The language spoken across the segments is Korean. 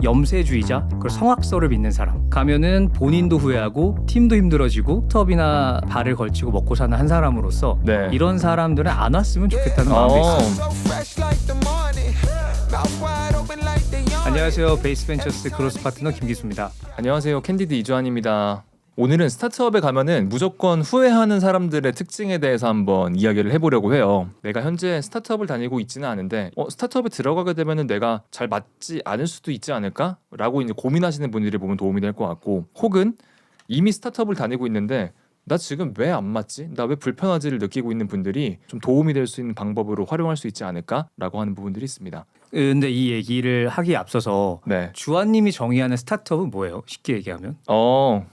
염세주의자, 그리고 성악설을 믿는 사람. 가면은 본인도 후회하고 팀도 힘들어지고 스톱이나 발을 걸치고 먹고 사는 한 사람으로서 네. 이런 사람들은 안 왔으면 좋겠다는 마음이 있어요. 안녕하세요. 베이스벤처스 그로스 파트너 김기수입니다. 안녕하세요. 캔디드 이주환입니다. 오늘은 스타트업에 가면은 무조건 후회하는 사람들의 특징에 대해서 한번 이야기를 해보려고 해요. 내가 현재 스타트업을 다니고 있지는 않은데 스타트업에 들어가게 되면은 내가 잘 맞지 않을 수도 있지 않을까? 라고 이제 고민하시는 분들이 보면 도움이 될 것 같고, 혹은 이미 스타트업을 다니고 있는데 나 지금 왜 안 맞지? 나 왜 불편하지를 느끼고 있는 분들이 좀 도움이 될 수 있는 방법으로 활용할 수 있지 않을까라고 하는 부분들이 있습니다. 근데 이 얘기를 하기에 앞서서 네. 주한님이 정의하는 스타트업은 뭐예요? 쉽게 얘기하면? 이거,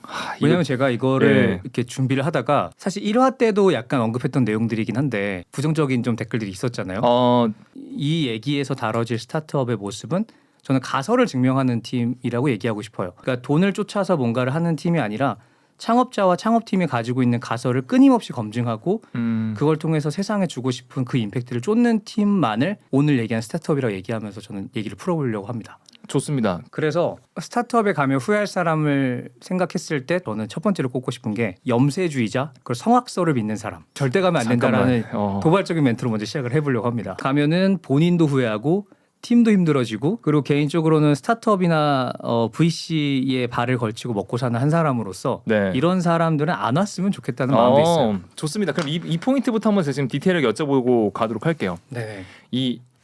왜냐면 제가 이거를 예. 이렇게 준비를 하다가 사실 1화 때도 약간 언급했던 내용들이긴 한데 부정적인 좀 댓글들이 있었잖아요. 이 얘기에서 다뤄질 스타트업의 모습은 저는 가설을 증명하는 팀이라고 얘기하고 싶어요. 그러니까 돈을 쫓아서 뭔가를 하는 팀이 아니라 창업자와 창업팀이 가지고 있는 가설을 끊임없이 검증하고 그걸 통해서 세상에 주고 싶은 그 임팩트를 쫓는 팀만을 오늘 얘기한 스타트업이라고 얘기하면서 저는 얘기를 풀어보려고 합니다. 좋습니다. 그래서 스타트업에 가면 후회할 사람을 생각했을 때 저는 첫 번째로 꼽고 싶은 게 염세주의자, 그리고 성악설을 믿는 사람. 절대 가면 안 된다라는 도발적인 멘트로 먼저 시작을 해보려고 합니다. 가면은 본인도 후회하고 팀도 힘들어지고, 그리고 개인적으로는 스타트업이나 VC에 발을 걸치고 먹고 사는 한 사람으로서 네. 이런 사람들은 안 왔으면 좋겠다는 마음도 있어요. 좋습니다. 그럼 이 포인트부터 한번 제가 지금 디테일하게 여쭤보고 가도록 할게요. 네.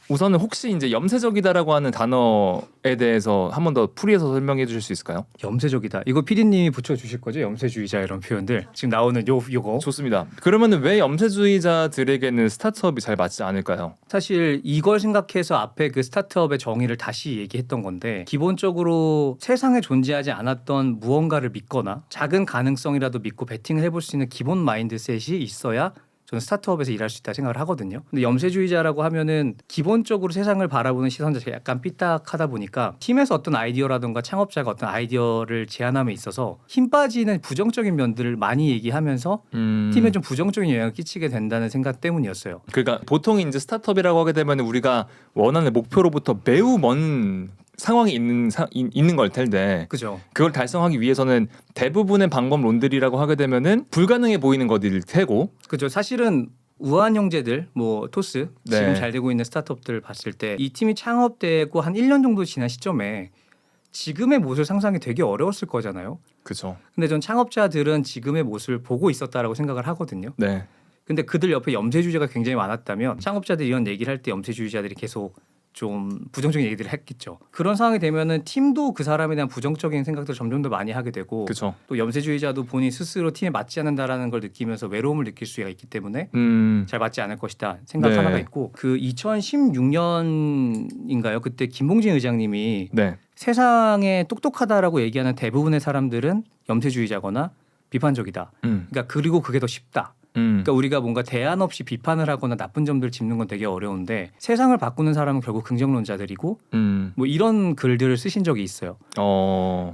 우선은 혹시 이제 염세적이다라고 하는 단어에 대해서 한 번 더 풀이해서 설명해 주실 수 있을까요? 염세적이다. 이거 PD님이 붙여주실 거죠? 염세주의자 이런 표현들. 지금 나오는 요거. 좋습니다. 그러면은 왜 염세주의자들에게는 스타트업이 잘 맞지 않을까요? 사실 이걸 생각해서 앞에 그 스타트업의 정의를 다시 얘기했던 건데, 기본적으로 세상에 존재하지 않았던 무언가를 믿거나 작은 가능성이라도 믿고 베팅을 해볼 수 있는 기본 마인드셋이 있어야 저는 스타트업에서 일할 수 있다 생각을 하거든요. 근데 염세주의자라고 하면은 기본적으로 세상을 바라보는 시선 자체가 약간 삐딱하다 보니까 팀에서 어떤 아이디어라든가 창업자가 어떤 아이디어를 제안함에 있어서 힘 빠지는 부정적인 면들을 많이 얘기하면서 팀에 좀 부정적인 영향을 끼치게 된다는 생각 때문이었어요. 그러니까 보통 이제 스타트업이라고 하게 되면 우리가 원하는 목표로부터 매우 먼 상황이 있는 걸 텐데, 그죠? 그걸 달성하기 위해서는 대부분의 방법론들이라고 하게 되면은 불가능해 보이는 것일 테고, 그죠. 사실은 우한 형제들, 뭐 토스, 네. 지금 잘 되고 있는 스타트업들을 봤을 때 이 팀이 창업되고 한 1년 정도 지난 시점에 지금의 모습을 상상이 되게 어려웠을 거잖아요. 그렇죠. 근데 전 창업자들은 지금의 모습을 보고 있었다라고 생각을 하거든요. 네. 근데 그들 옆에 염세주의자가 굉장히 많았다면 창업자들이 이런 얘기를 할 때 염세주의자들이 계속 좀 부정적인 얘기들을 했겠죠. 그런 상황이 되면은 팀도 그 사람에 대한 부정적인 생각들을 점점 더 많이 하게 되고, 그렇죠. 또 염세주의자도 본인 스스로 팀에 맞지 않는다라는 걸 느끼면서 외로움을 느낄 수가 있기 때문에 잘 맞지 않을 것이다 생각 네. 하나가 있고, 그 2016년인가요? 그때 김봉진 의장님이 네. 세상에 똑똑하다라고 얘기하는 대부분의 사람들은 염세주의자거나 비판적이다. 그러니까 그리고 그게 더 쉽다. 그러니까 우리가 뭔가 대안 없이 비판을 하거나 나쁜 점들을 짚는 건 되게 어려운데 세상을 바꾸는 사람은 결국 긍정론자들이고 뭐 이런 글들을 쓰신 적이 있어요.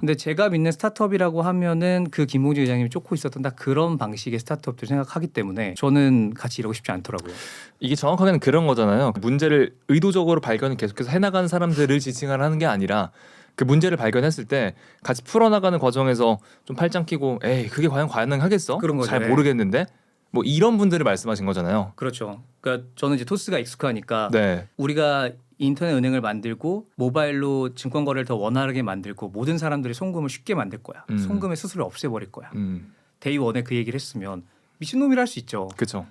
근데 제가 믿는 스타트업이라고 하면은 그 김봉진 회장님이 쫓고 있었던 딱 그런 방식의 스타트업들 생각하기 때문에 저는 같이 일하고 싶지 않더라고요. 이게 정확하게는 그런 거잖아요. 문제를 의도적으로 발견을 계속해서 해나가는 사람들을 지칭을 하는 게 아니라, 그 문제를 발견했을 때 같이 풀어나가는 과정에서 좀 팔짱 끼고 에이 그게 과연 가능하겠어? 그런 거죠. 잘 모르겠는데 뭐 이런 분들을 말씀하신 거잖아요. 그렇죠. 그러니까 저는 이제 토스가 익숙하니까 네. 우리가 인터넷 은행을 만들고 모바일로 증권 거래를 더 원활하게 만들고 모든 사람들이 송금을 쉽게 만들 거야. 송금의 수수료를 없애버릴 거야. 데이 원에 그 얘기를 했으면 미친놈이라 할 수 있죠. 그렇죠.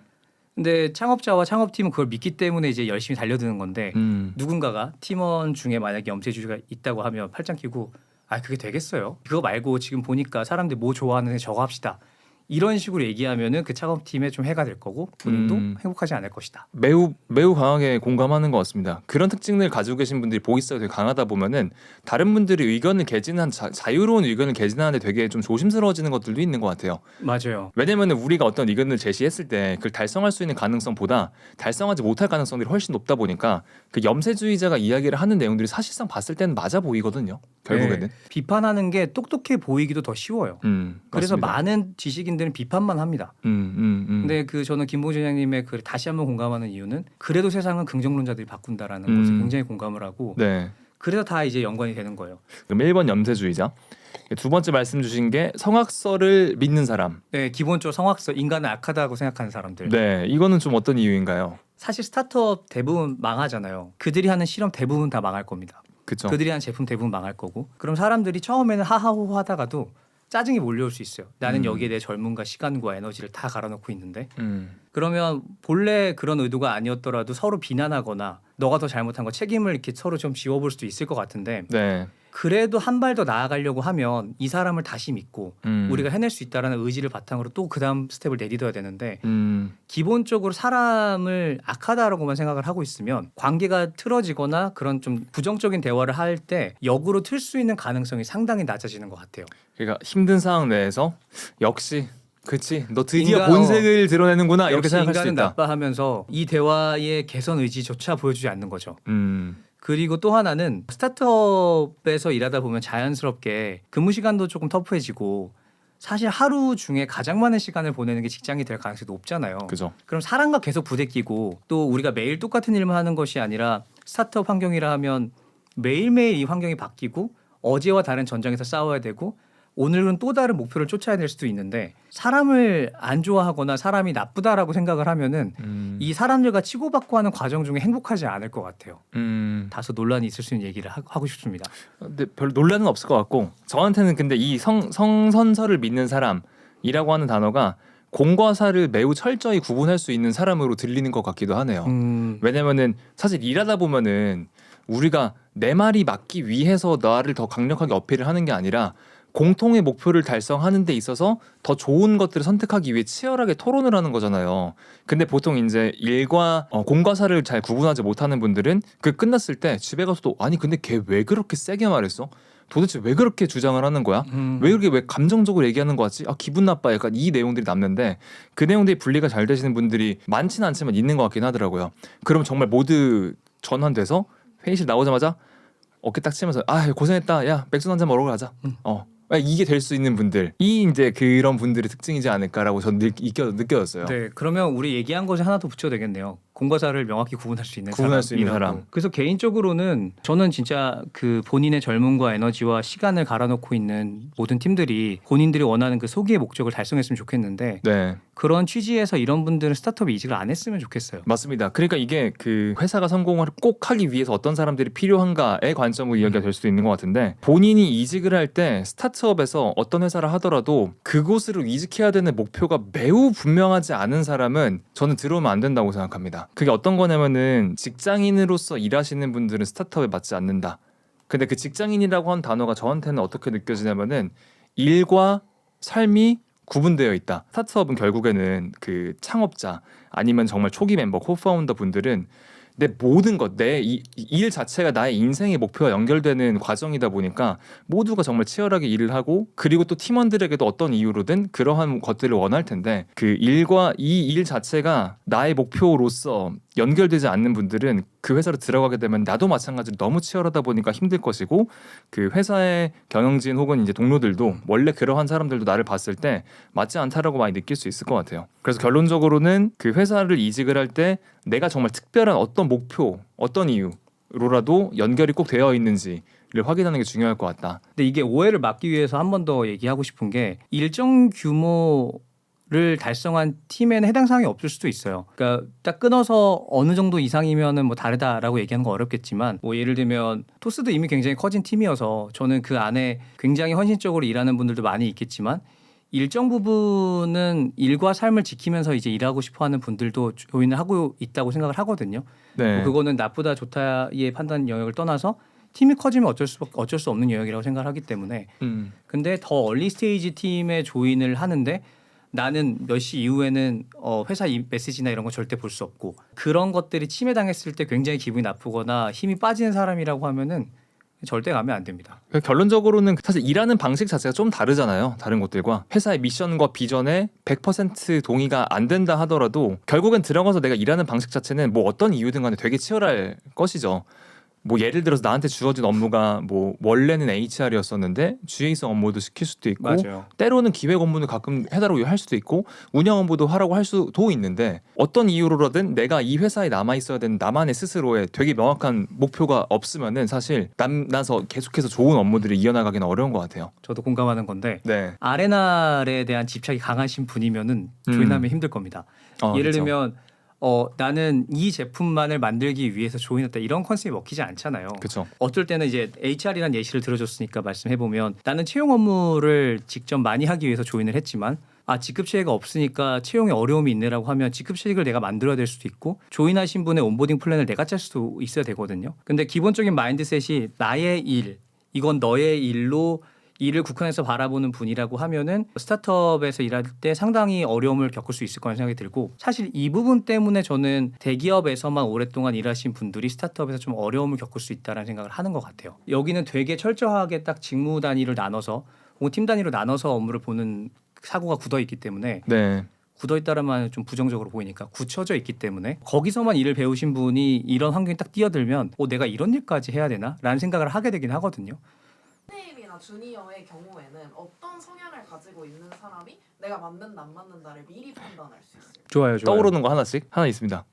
근데 창업자와 창업팀은 그걸 믿기 때문에 이제 열심히 달려드는 건데 누군가가 팀원 중에 만약에 염세주의가 있다고 하면 팔짱 끼고 그게 되겠어요? 그거 말고 지금 보니까 사람들이 뭐 좋아하는데 저거 합시다. 이런 식으로 얘기하면은 그 창업팀에 좀 해가 될 거고 본인도 행복하지 않을 것이다. 매우 강하게 공감하는 것 같습니다. 그런 특징을 가지고 계신 분들이 보이스가 되게 강하다 보면은 다른 분들이 의견을 개진한 자유로운 의견을 개진하는데 되게 좀 조심스러워지는 것들도 있는 것 같아요. 맞아요. 왜냐면은 우리가 어떤 의견을 제시했을 때 그걸 달성할 수 있는 가능성보다 달성하지 못할 가능성들이 훨씬 높다 보니까 그 염세주의자가 이야기를 하는 내용들이 사실상 봤을 때는 맞아 보이거든요. 결국에는 비판하는 게 똑똑해 보이기도 더 쉬워요. 그래서 맞습니다. 많은 지식인들은 비판만 합니다. 근데 저는 김봉진 회장님의 다시 한번 공감하는 이유는 그래도 세상은 긍정론자들이 바꾼다라는 것에 굉장히 공감을 하고 네. 그래서 다 이제 연관이 되는 거예요. 그럼 1번 염세주의자. 두 번째 말씀 주신 게 성악설을 믿는 사람. 네, 기본적으로 성악설, 인간은 악하다고 생각하는 사람들. 네, 이거는 좀 어떤 이유인가요? 사실 스타트업 대부분 망하잖아요. 그들이 하는 실험 대부분 다 망할 겁니다. 그렇죠. 그들이 하는 제품 대부분 망할 거고. 그럼 사람들이 처음에는 하하호호 하다가도 짜증이 몰려올 수 있어요. 나는 여기에 내 젊음과 시간과 에너지를 다 갈아놓고 있는데. 그러면 본래 그런 의도가 아니었더라도 서로 비난하거나 너가 더 잘못한 거 책임을 이렇게 서로 좀 지워볼 수도 있을 것 같은데 네. 그래도 한 발 더 나아가려고 하면 이 사람을 다시 믿고 우리가 해낼 수 있다라는 의지를 바탕으로 또 그다음 스텝을 내딛어야 되는데 기본적으로 사람을 악하다라고만 생각을 하고 있으면 관계가 틀어지거나 그런 좀 부정적인 대화를 할 때 역으로 틀 수 있는 가능성이 상당히 낮아지는 것 같아요. 그러니까 힘든 상황 내에서 역시 그치 너 드디어 인간, 본색을 드러내는구나 이렇게 역시 생각할 수 인간은 있다. 나빠하면서 이 대화의 개선 의지조차 보여주지 않는 거죠. 음. 그리고 또 하나는 스타트업에서 일하다 보면 자연스럽게 근무 시간도 조금 터프해지고 사실 하루 중에 가장 많은 시간을 보내는 게 직장이 될 가능성이 높잖아요. 그죠. 그럼 사람과 계속 부대끼고 또 우리가 매일 똑같은 일만 하는 것이 아니라 스타트업 환경이라 하면 매일매일 이 환경이 바뀌고 어제와 다른 전장에서 싸워야 되고 오늘은 또 다른 목표를 쫓아야 될 수도 있는데 사람을 안 좋아하거나 사람이 나쁘다라고 생각을 하면은 이 사람들과 치고받고 하는 과정 중에 행복하지 않을 것 같아요. 다소 논란이 있을 수 있는 얘기를 하고 싶습니다. 근데 별 논란은 없을 것 같고 저한테는 근데 이 성선설을 믿는 사람이라고 하는 단어가 공과 사를 매우 철저히 구분할 수 있는 사람으로 들리는 것 같기도 하네요. 왜냐면은 사실 일하다 보면은 우리가 내 말이 맞기 위해서 나를 더 강력하게 어필을 하는 게 아니라 공통의 목표를 달성하는 데 있어서 더 좋은 것들을 선택하기 위해 치열하게 토론을 하는 거잖아요. 근데 보통 이제 일과 공과 사를 잘 구분하지 못하는 분들은 그 끝났을 때 집에 가서도 아니 근데 걔 왜 그렇게 세게 말했어? 도대체 왜 그렇게 주장을 하는 거야? 왜 그렇게 왜 감정적으로 얘기하는 거 같지? 아 기분 나빠 약간 이 내용들이 남는데 그 내용들이 분리가 잘 되시는 분들이 많지는 않지만 있는 것 같긴 하더라고요. 그럼 정말 모두 전환돼서 회의실 나오자마자 어깨 딱 치면서 아 고생했다 야 맥주 한잔 먹으러 가자. 이게 될 수 있는 분들이 이제 그런 분들의 특징이지 않을까라고 저는 느껴졌어요. 네, 그러면 우리 얘기한 것에 하나 더 붙여도 되겠네요. 공과 사를 명확히 구분할 수 있는 사람. 그래서 개인적으로는 저는 진짜 그 본인의 젊음과 에너지와 시간을 갈아놓고 있는 모든 팀들이 본인들이 원하는 그 소기의 목적을 달성했으면 좋겠는데 네. 그런 취지에서 이런 분들은 스타트업 이직을 안 했으면 좋겠어요. 맞습니다. 그러니까 이게 그 회사가 성공을 꼭 하기 위해서 어떤 사람들이 필요한가의 관점으로 이야기가 될 수도 있는 것 같은데 본인이 이직을 할 때 스타트업에서 어떤 회사를 하더라도 그곳으로 이직해야 되는 목표가 매우 분명하지 않은 사람은 저는 들어오면 안 된다고 생각합니다. 그게 어떤 거냐면은 직장인으로서 일하시는 분들은 스타트업에 맞지 않는다. 근데 그 직장인이라고 한 단어가 저한테는 어떻게 느껴지냐면은 일과 삶이 구분되어 있다. 스타트업은 결국에는 그 창업자 아니면 정말 초기 멤버, 코파운더 분들은 내 모든 것, 내 일 자체가 나의 인생의 목표와 연결되는 과정이다 보니까 모두가 정말 치열하게 일을 하고 그리고 또 팀원들에게도 어떤 이유로든 그러한 것들을 원할 텐데 그 일과 이 일 자체가 나의 목표로서 연결되지 않는 분들은 그 회사로 들어가게 되면 나도 마찬가지로 너무 치열하다 보니까 힘들 것이고 그 회사의 경영진 혹은 이제 동료들도 원래 그러한 사람들도 나를 봤을 때 맞지 않다라고 많이 느낄 수 있을 것 같아요. 그래서 결론적으로는 그 회사를 이직을 할 때 내가 정말 특별한 어떤 목표, 어떤 이유로라도 연결이 꼭 되어 있는지를 확인하는 게 중요할 것 같다. 근데 이게 오해를 막기 위해서 한 번 더 얘기하고 싶은 게 일정 규모를 달성한 팀에는 해당 사항이 없을 수도 있어요. 그러니까 딱 끊어서 어느 정도 이상이면은 뭐 다르다라고 얘기하는 거 어렵겠지만 뭐 예를 들면 토스도 이미 굉장히 커진 팀이어서 저는 그 안에 굉장히 헌신적으로 일하는 분들도 많이 있겠지만 일정 부분은 일과 삶을 지키면서 이제 일하고 싶어하는 분들도 조인을 하고 있다고 생각을 하거든요. 네. 뭐 그거는 나쁘다 좋다의 판단 영역을 떠나서 팀이 커지면 어쩔 수 없는 영역이라고 생각을 하기 때문에 근데 더 얼리 스테이지 팀에 조인을 하는데 나는 몇 시 이후에는 회사 메시지나 이런 거 절대 볼 수 없고 그런 것들이 침해당했을 때 굉장히 기분이 나쁘거나 힘이 빠지는 사람이라고 하면은 절대 가면 안 됩니다. 결론적으로는 사실 일하는 방식 자체가 좀 다르잖아요. 다른 곳들과 회사의 미션과 비전에 100% 동의가 안 된다 하더라도 결국엔 들어가서 내가 일하는 방식 자체는 뭐 어떤 이유든 간에 되게 치열할 것이죠. 뭐 예를 들어서 나한테 주어진 업무가 뭐 원래는 HR이었었는데 주행성 업무도 시킬 수도 있고 맞아요. 때로는 기획 업무는 가끔 해달라고 할 수도 있고 운영 업무도 하라고 할 수도 있는데 어떤 이유로든 내가 이 회사에 남아 있어야 되는 나만의 스스로의 되게 명확한 목표가 없으면은 사실 남나서 계속해서 좋은 업무들을 이어나가기는 어려운 것 같아요. 저도 공감하는 건데 네. 아레나에 대한 집착이 강하신 분이면은 조인하면 힘들 겁니다. 예를 그쵸. 들면 나는 이 제품만을 만들기 위해서 조인했다 이런 컨셉이 먹히지 않잖아요. 그렇죠. 어쩔 때는 이제 HR이라는 예시를 들어줬으니까 말씀해 보면 나는 채용 업무를 직접 많이 하기 위해서 조인을 했지만 직급체계가 없으니까 채용에 어려움이 있네라고 하면 직급체계를 내가 만들어야 될 수도 있고 조인하신 분의 온보딩 플랜을 내가 짤 수도 있어야 되거든요. 근데 기본적인 마인드셋이 나의 일, 이건 너의 일로 일을 국한해서 바라보는 분이라고 하면은 스타트업에서 일할 때 상당히 어려움을 겪을 수 있을 거라는 생각이 들고 사실 이 부분 때문에 저는 대기업에서만 오랫동안 일하신 분들이 스타트업에서 좀 어려움을 겪을 수 있다는 생각을 하는 것 같아요. 여기는 되게 철저하게 딱 직무 단위를 나눠서 혹은 팀 단위로 나눠서 업무를 보는 사고가 굳어 있기 때문에 네. 굳어 있다는 말은 좀 부정적으로 보이니까 굳혀져 있기 때문에 거기서만 일을 배우신 분이 이런 환경에 딱 뛰어들면 내가 이런 일까지 해야 되나? 라는 생각을 하게 되긴 하거든요. 선생님이나 주니어의 경우에는 어떤 성향을 가지고 있는 사람이 내가 맞는다 안 맞는다를 미리 판단할 수 있어요. 좋아요. 떠오르는 거 하나씩 하나 있습니다.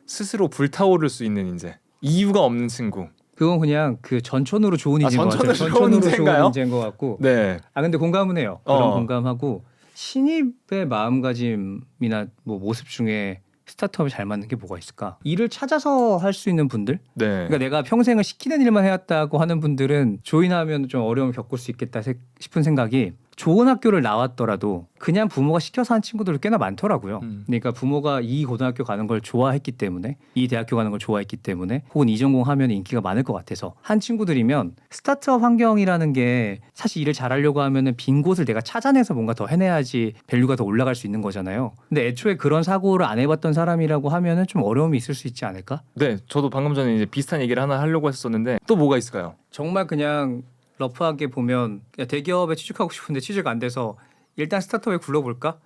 스스로 불타오를 수 있는 인재. 이유가 없는 친구. 그건 그냥 그 전천후로 좋은 인재인 것 같아요. 전천후로 좋은 인재인가요? 좋은 인재인 것 같고. 네. 근데 공감은 해요. 그런 공감하고 신입의 마음가짐이나 뭐 모습 중에 스타트업에 잘 맞는 게 뭐가 있을까? 일을 찾아서 할 수 있는 분들? 네. 그러니까 내가 평생을 시키는 일만 해왔다고 하는 분들은 조인하면 좀 어려움을 겪을 수 있겠다 싶은 생각이 좋은 학교를 나왔더라도 그냥 부모가 시켜서 한 친구들도 꽤나 많더라고요. 그러니까 부모가 이 고등학교 가는 걸 좋아했기 때문에 이 대학교 가는 걸 좋아했기 때문에 혹은 이 전공 하면 인기가 많을 것 같아서 한 친구들이면 스타트업 환경이라는 게 사실 일을 잘하려고 하면은 빈 곳을 내가 찾아내서 뭔가 더 해내야지 밸류가 더 올라갈 수 있는 거잖아요. 근데 애초에 그런 사고를 안 해봤던 사람이라고 하면은 좀 어려움이 있을 수 있지 않을까? 네, 저도 방금 전에 이제 비슷한 얘기를 하나 하려고 했었는데 또 뭐가 있을까요? 정말 그냥 러프하게 보면 대기업에 취직하고 싶은데 취직 안 돼서 일단 스타트업에 굴러볼까?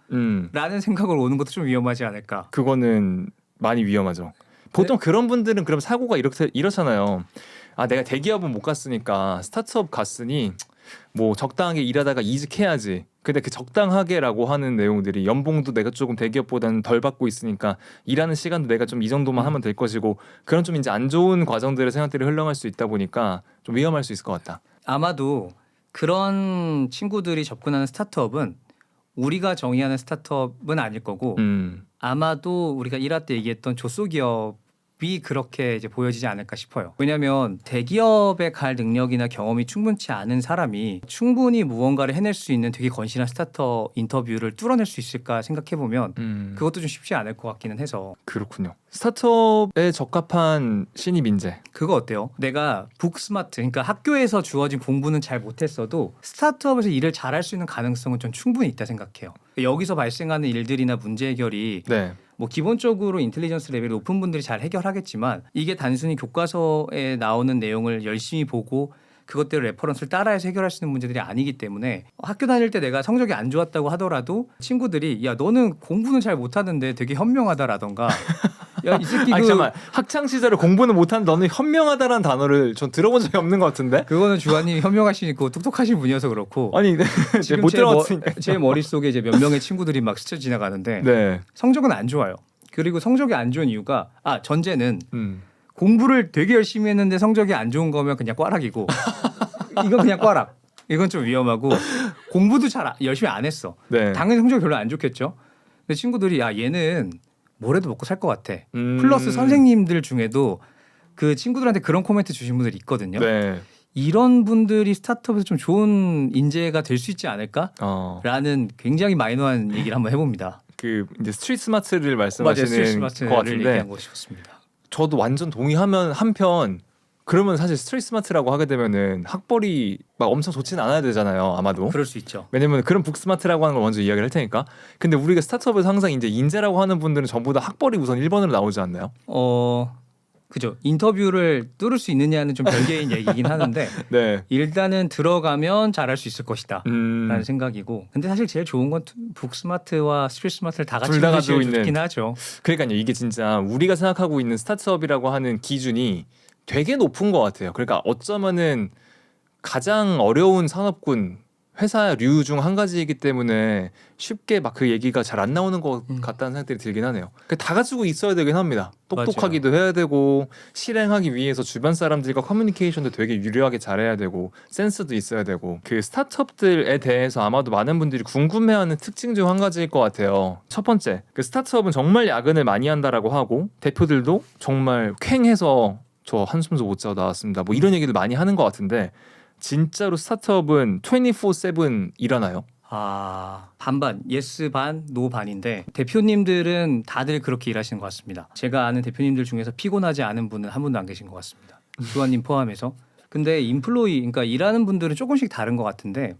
라는 생각으로 오는 것도 좀 위험하지 않을까? 그거는 많이 위험하죠. 보통 그런 분들은 그럼 사고가 이렇잖아요. 내가 대기업은 못 갔으니까 스타트업 갔으니 뭐 적당하게 일하다가 이직해야지. 근데 그 적당하게라고 하는 내용들이 연봉도 내가 조금 대기업보다는 덜 받고 있으니까 일하는 시간도 내가 좀 이 정도만 하면 될 것이고 그런 좀 이제 안 좋은 과정들의 생각들이 흘러갈 수 있다 보니까 좀 위험할 수 있을 것 같다. 아마도 그런 친구들이 접근하는 스타트업은 우리가 정의하는 스타트업은 아닐 거고 아마도 우리가 일할 때 얘기했던 조소기업이 그렇게 이제 보여지지 않을까 싶어요. 왜냐하면 대기업에 갈 능력이나 경험이 충분치 않은 사람이 충분히 무언가를 해낼 수 있는 되게 건실한 스타트업 인터뷰를 뚫어낼 수 있을까 생각해 보면 그것도 좀 쉽지 않을 것 같기는 해서. 그렇군요. 스타트업에 적합한 신입 인재. 그거 어때요? 내가 북스마트, 그러니까 학교에서 주어진 공부는 잘 못했어도 스타트업에서 일을 잘할 수 있는 가능성은 좀 충분히 있다 생각해요. 여기서 발생하는 일들이나 문제 해결이 네. 뭐 기본적으로 인텔리전스 레벨이 높은 분들이 잘 해결하겠지만 이게 단순히 교과서에 나오는 내용을 열심히 보고 그것대로 레퍼런스를 따라해서 해결할 수 있는 문제들이 아니기 때문에 학교 다닐 때 내가 성적이 안 좋았다고 하더라도 친구들이 야 너는 공부는 잘 못하는데 되게 현명하다라던가 야 이 새끼 잠깐만 학창 시절에 공부는 못한 너는 현명하다라는 단어를 전 들어본 적이 없는 것 같은데. 그거는 주관님이 현명하시고 똑똑하신 분이어서 그렇고 아니 지금 못 들어봤으니까. 제 머릿속에 이제 몇 명의 친구들이 막 스쳐 지나가는데 네. 성적은 안 좋아요. 그리고 성적이 안 좋은 이유가 전제는 음. 공부를 되게 열심히 했는데 성적이 안 좋은 거면 그냥 꽈락이고 이건 그냥 꽈락. 이건 좀 위험하고 공부도 잘 열심히 안 했어. 네. 당연히 성적이 별로 안 좋겠죠. 근데 친구들이 얘는 뭐래도 먹고 살 것 같아. 플러스 선생님들 중에도 그 친구들한테 그런 코멘트 주신 분들이 있거든요. 네. 이런 분들이 스타트업에서 좀 좋은 인재가 될 수 있지 않을까라는 굉장히 마이너한 얘기를 한번 해봅니다. 그 이제 스트리트 스마트를 맞아요. 말씀하시는 스트리트 것 스마트를 같은데 얘기한 것이 좋습니다. 저도 완전 동의하면 한편 그러면 사실 스트리트 스마트라고 하게 되면은 학벌이 막 엄청 좋지는 않아야 되잖아요. 아마도. 그럴 수 있죠. 왜냐면 그런 북스마트라고 하는 걸 먼저 이야기를 할 테니까. 근데 우리가 스타트업에서 항상 이제 인재라고 하는 분들은 전부 다 학벌이 우선 1번으로 나오지 않나요? 그죠. 인터뷰를 뚫을 수 있느냐는 좀 별개인 얘기긴 하는데 네. 일단은 들어가면 잘할 수 있을 것이다 라는 생각이고 근데 사실 제일 좋은 건 북스마트와 스트리트스마트를 다 같이 둘다 가지고 좋긴 있는. 하죠. 그러니까요. 이게 진짜 우리가 생각하고 있는 스타트업이라고 하는 기준이 되게 높은 것 같아요. 그러니까 어쩌면은 가장 어려운 산업군 회사류 중 한 가지이기 때문에 쉽게 막 그 얘기가 잘 안 나오는 것 같다는 생각들이 들긴 하네요. 다 가지고 있어야 되긴 합니다. 똑똑하기도 해야 되고 실행하기 위해서 주변 사람들과 커뮤니케이션도 되게 유려하게 잘해야 되고 센스도 있어야 되고 그 스타트업들에 대해서 아마도 많은 분들이 궁금해하는 특징 중 한 가지일 것 같아요. 첫 번째, 그 스타트업은 정말 야근을 많이 한다라고 하고 대표들도 정말 쾌해서 저 한숨도 못 자고 나왔습니다. 뭐 이런 얘기를 많이 하는 것 같은데 진짜로 스타트업은 24/7 일하나요? 반반, 예스 반, 노 반인데 대표님들은 다들 그렇게 일하시는 것 같습니다. 제가 아는 대표님들 중에서 피곤하지 않은 분은 한 분도 안 계신 것 같습니다. 교환님 포함해서. 근데 인플로이, 그러니까 일하는 분들은 조금씩 다른 것 같은데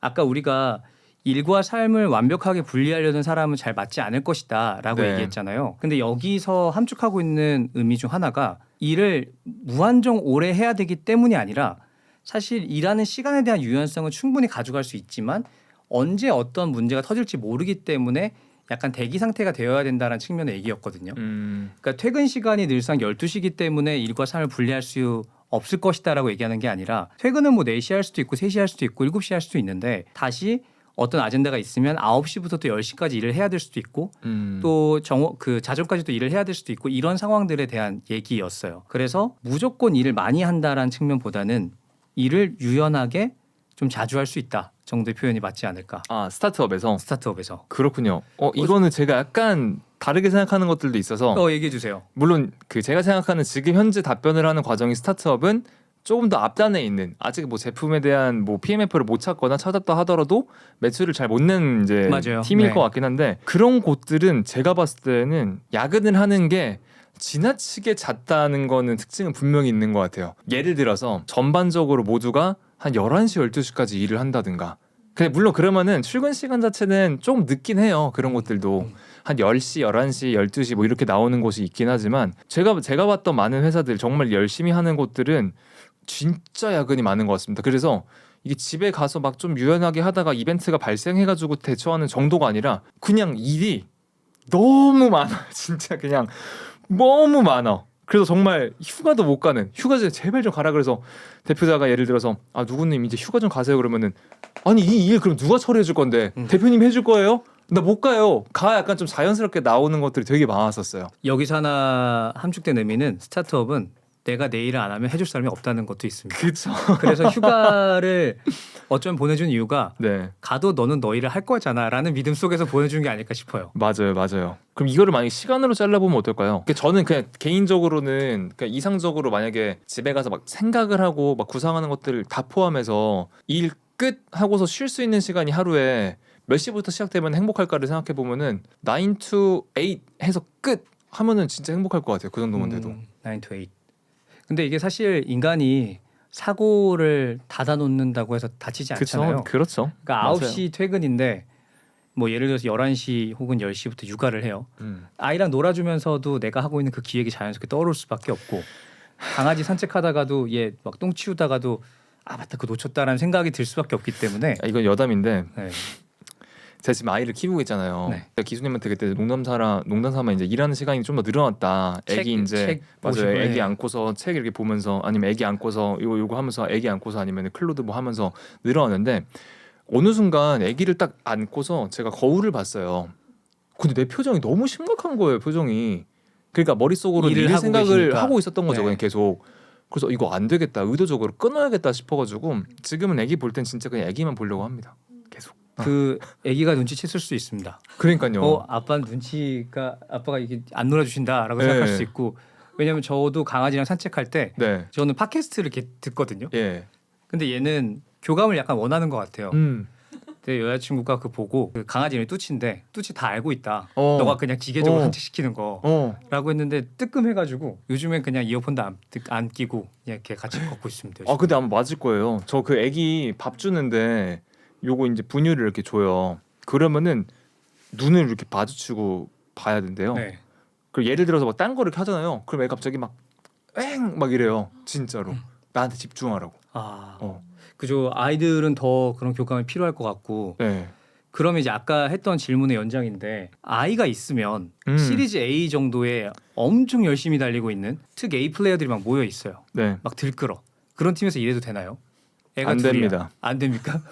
아까 우리가 일과 삶을 완벽하게 분리하려는 사람은 잘 맞지 않을 것이다라고 네. 얘기했잖아요. 근데 여기서 함축하고 있는 의미 중 하나가 일을 무한정 오래 해야 되기 때문이 아니라 사실 일하는 시간에 대한 유연성은 충분히 가져갈 수 있지만 언제 어떤 문제가 터질지 모르기 때문에 약간 대기 상태가 되어야 된다는 측면의 얘기였거든요. 그러니까 퇴근 시간이 늘상 12시이기 때문에 일과 삶을 분리할 수 없을 것이다라고 얘기하는 게 아니라 퇴근은 뭐 4시 할 수도 있고 3시 할 수도 있고 7시 할 수도 있는데 다시 어떤 아젠다가 있으면 9시부터 또 10시까지 일을 해야 될 수도 있고 또 자정까지 또 일을 해야 될 수도 있고 이런 상황들에 대한 얘기였어요. 그래서 무조건 일을 많이 한다라는 측면보다는 일을 유연하게 좀 자주 할 수 있다 정도의 표현이 맞지 않을까. 스타트업에서 스타트업에서. 그렇군요. 이거는 제가 약간 다르게 생각하는 것들도 있어서 얘기해 주세요. 물론 그 제가 생각하는 지금 현재 답변을 하는 과정이 스타트업은 조금 더 앞단에 있는 아직 뭐 제품에 대한 뭐 PMF를 못 찾거나 찾았다 하더라도 매출을 잘 못 내는 이제 맞아요. 팀일 네. 것 같긴 한데 그런 곳들은 제가 봤을 때는 야근을 하는 게 지나치게 잦다는 거는 특징은 분명히 있는 것 같아요. 예를 들어서 전반적으로 모두가 한 11시, 12시까지 일을 한다든가. 근데 물론 그러면은 출근 시간 자체는 좀 늦긴 해요. 그런 곳들도. 한 10시, 11시, 12시 뭐 이렇게 나오는 곳이 있긴 하지만 제가 봤던 많은 회사들 정말 열심히 하는 곳들은 진짜 야근이 많은 것 같습니다. 그래서 이게 집에 가서 막 좀 유연하게 하다가 이벤트가 발생해가지고 대처하는 정도가 아니라 그냥 일이 너무 많아. 진짜 그냥 너무 많아. 그래서 정말 휴가도 못 가는 휴가제 제발 좀 가라 그래서 대표자가 예를 들어서 누구님 이제 휴가 좀 가세요 그러면은 아니 이 일 그럼 누가 처리해 줄 건데 대표님 해줄 거예요? 나 못 가요. 약간 좀 자연스럽게 나오는 것들이 되게 많았었어요. 여기서 하나 함축된 의미는 스타트업은 내가 내 일을 안 하면 해줄 사람이 없다는 것도 있습니다. 그렇죠. 그래서 휴가를 어쩌면 보내준 이유가 네. 가도 너는 너 일을 할 거잖아라는 믿음 속에서 보내준 게 아닐까 싶어요. 맞아요. 그럼 이거를 만약에 시간으로 잘라보면 어떨까요? 저는 그냥 개인적으로는 그냥 이상적으로 만약에 집에 가서 막 생각을 하고 막 구상하는 것들을 다 포함해서 일 끝 하고서 쉴 수 있는 시간이 하루에 몇 시부터 시작되면 행복할까를 생각해 보면은 9 to 8 해서 끝 하면은 진짜 행복할 것 같아요. 그 정도만 돼도. 9 to 8. 근데 이게 사실 인간이 사고를 닫아놓는다고 해서 다치지 않잖아요. 그렇죠. 그러니까 맞아요. 9시 퇴근인데 뭐 예를 들어서 11시 혹은 10시부터 육아를 해요. 아이랑 놀아주면서도 내가 하고 있는 그 기획이 자연스럽게 떠오를 수밖에 없고 강아지 산책하다가도 얘 막 똥 치우다가도 맞다 그거 놓쳤다라는 생각이 들 수밖에 없기 때문에 이건 여담인데 네. 제가 지금 아이를 키우고 있잖아요. 네. 제가 기수님한테 그때 농담삼아 이제 일하는 시간이 좀 더 늘어났다. 애기 이제 책 맞아요. 보시고, 애기 네. 안고서 책 이렇게 보면서 아니면 애기 안고서 요거 하면서 애기 안고서 아니면 클로드 뭐 하면서 늘어났는데 어느 순간 애기를 딱 안고서 제가 거울을 봤어요. 근데 내 표정이 너무 심각한 거예요. 표정이. 그러니까 머릿속으로 일을 일 하고 생각을 계시니까. 하고 있었던 거죠. 네. 그냥 계속. 그래서 이거 안 되겠다. 의도적으로 끊어야겠다 싶어가지고 지금은 애기 볼 땐 진짜 그냥 애기만 보려고 합니다. 계속. 그 아기가 눈치챘을 수 있습니다. 그러니까요. 아빠 눈치가 아빠가 이게 안 놀아주신다라고 네. 생각할 수 있고 왜냐면 저도 강아지랑 산책할 때 네. 저는 팟캐스트를 이렇게 듣거든요. 예. 근데 얘는 교감을 약간 원하는 것 같아요. 음. 근데 여자친구가 그 보고 그 강아지 이름이 뚜치인데 뚜치 다 알고 있다. 어. 너가 그냥 기계적으로 어. 산책시키는 거라고 했는데 뜨끔해가지고 요즘엔 그냥 이어폰도 안 끼고 그냥 이렇게 같이 걷고 있습니다. 근데 아마 맞을 거예요. 저 그 애기 밥 주는데 요거 이제 분유를 이렇게 줘요. 그러면은 눈을 이렇게 마주치고 봐야 된대요. 네. 그리고 예를 들어서 막 딴 거를 이렇게 하잖아요. 그럼 애가 갑자기 막 이래요. 진짜로. 나한테 집중하라고. 그죠. 아이들은 더 그런 교감이 필요할 것 같고 네. 그러면 이제 아까 했던 질문의 연장인데 아이가 있으면 시리즈 A 정도에 엄청 열심히 달리고 있는 특 A 플레이어들이 막 모여 있어요. 네. 막 들끓어. 그런 팀에서 일해도 되나요? 애가 안 둘이야. 됩니다. 안 됩니까?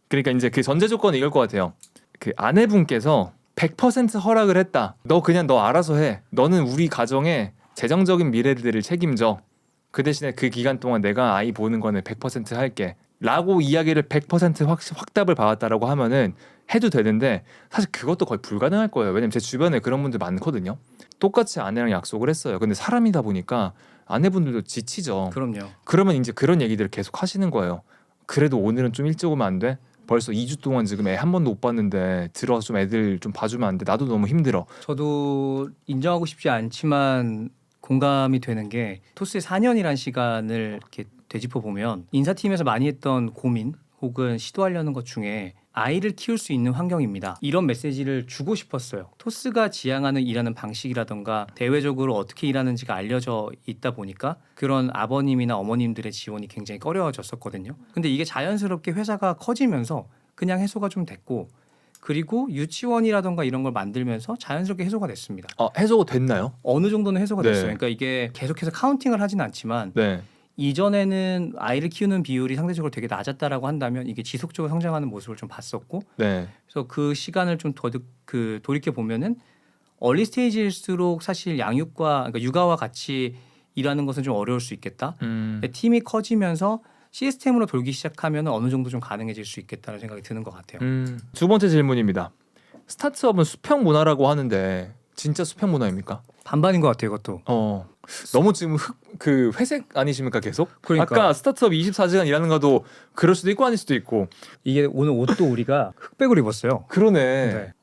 그러니까 이제 그 전제 조건은 이걸 것 같아요. 그 아내분께서 100% 허락을 했다. 너 그냥 너 알아서 해. 너는 우리 가정의 재정적인 미래들을 책임져. 그 대신에 그 기간 동안 내가 아이 보는 거는 100% 할게. 라고 이야기를 100% 확답을 받았다라고 하면은 해도 되는데 사실 그것도 거의 불가능할 거예요. 왜냐면 제 주변에 그런 분들 많거든요. 똑같이 아내랑 약속을 했어요. 근데 사람이다 보니까 아내분들도 지치죠. 그럼요. 그러면 이제 그런 얘기들을 계속 하시는 거예요. 그래도 오늘은 좀 일찍 오면 안 돼? 벌써 2주 동안 지금 애 한 번도 못 봤는데 들어와서 좀 애들 좀 봐주면 안 돼? 나도 너무 힘들어. 저도 인정하고 싶지 않지만 공감이 되는 게 토스의 4년이란 시간을 이렇게 되짚어 보면 인사팀에서 많이 했던 고민 혹은 시도하려는 것 중에 아이를 키울 수 있는 환경입니다. 이런 메시지를 주고 싶었어요. 토스가 지향하는 일하는 방식이라던가 대외적으로 어떻게 일하는지가 알려져 있다 보니까 그런 아버님이나 어머님들의 지원이 굉장히 꺼려졌었거든요. 근데 이게 자연스럽게 회사가 커지면서 그냥 해소가 좀 됐고 그리고 유치원이라던가 이런 걸 만들면서 자연스럽게 해소가 됐습니다. 해소가 됐나요? 어느 정도는 해소가 네. 됐어요. 그러니까 이게 계속해서 카운팅을 하진 않지만 네. 이전에는 아이를 키우는 비율이 상대적으로 되게 낮았다라고 한다면 이게 지속적으로 성장하는 모습을 좀 봤었고 네. 그래서 그 시간을 좀 돌이켜 보면은 얼리 스테이지일수록 사실 양육과 그러니까 육아와 같이 일하는 것은 좀 어려울 수 있겠다. 팀이 커지면서 시스템으로 돌기 시작하면 어느 정도 좀 가능해질 수 있겠다는 생각이 드는 것 같아요. 두 번째 질문입니다. 스타트업은 수평 문화라고 하는데 진짜 수평 문화입니까? 반반인 것 같아요, 이것도. 너무 지금 그 회색 아니십니까 계속? 그러니까. 아까 스타트업 24시간 일하는 거도 그럴 수도 있고 아닐 수도 있고. 이게 오늘 옷도 우리가 흑백으로 입었어요. 그러네. 네.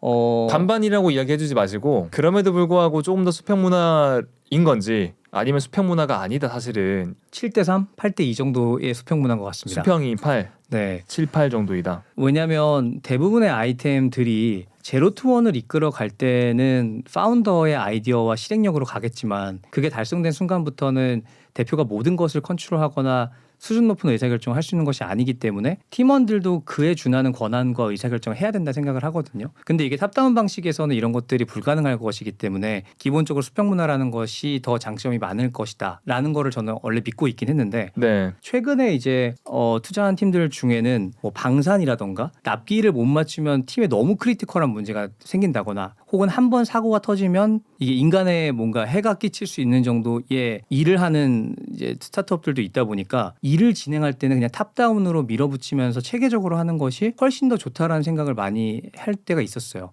반반이라고 이야기해주지 마시고 그럼에도 불구하고 조금 더 수평 문화인 건지 아니면 수평 문화가 아니다 사실은 7대3, 8대2 정도의 수평 문화인 것 같습니다. 수평이 8, 네. 7, 8 정도이다. 왜냐하면 대부분의 아이템들이 제로 투 원을 이끌어 갈 때는 파운더의 아이디어와 실행력으로 가겠지만 그게 달성된 순간부터는 대표가 모든 것을 컨트롤하거나 수준 높은 의사결정을 할 수 있는 것이 아니기 때문에 팀원들도 그에 준하는 권한과 의사결정을 해야 된다 생각을 하거든요. 근데 이게 탑다운 방식에서는 이런 것들이 불가능할 것이기 때문에 기본적으로 수평 문화라는 것이 더 장점이 많을 것이다 라는 거를 저는 원래 믿고 있긴 했는데 네. 최근에 이제 투자한 팀들 중에는 뭐 방산이라던가 납기를 못 맞추면 팀에 너무 크리티컬한 문제가 생긴다거나 혹은 한 번 사고가 터지면 이게 인간에 뭔가 해가 끼칠 수 있는 정도의 일을 하는 이제 스타트업들도 있다 보니까 일을 진행할 때는 그냥 탑다운으로 밀어붙이면서 체계적으로 하는 것이 훨씬 더 좋다라는 생각을 많이 할 때가 있었어요.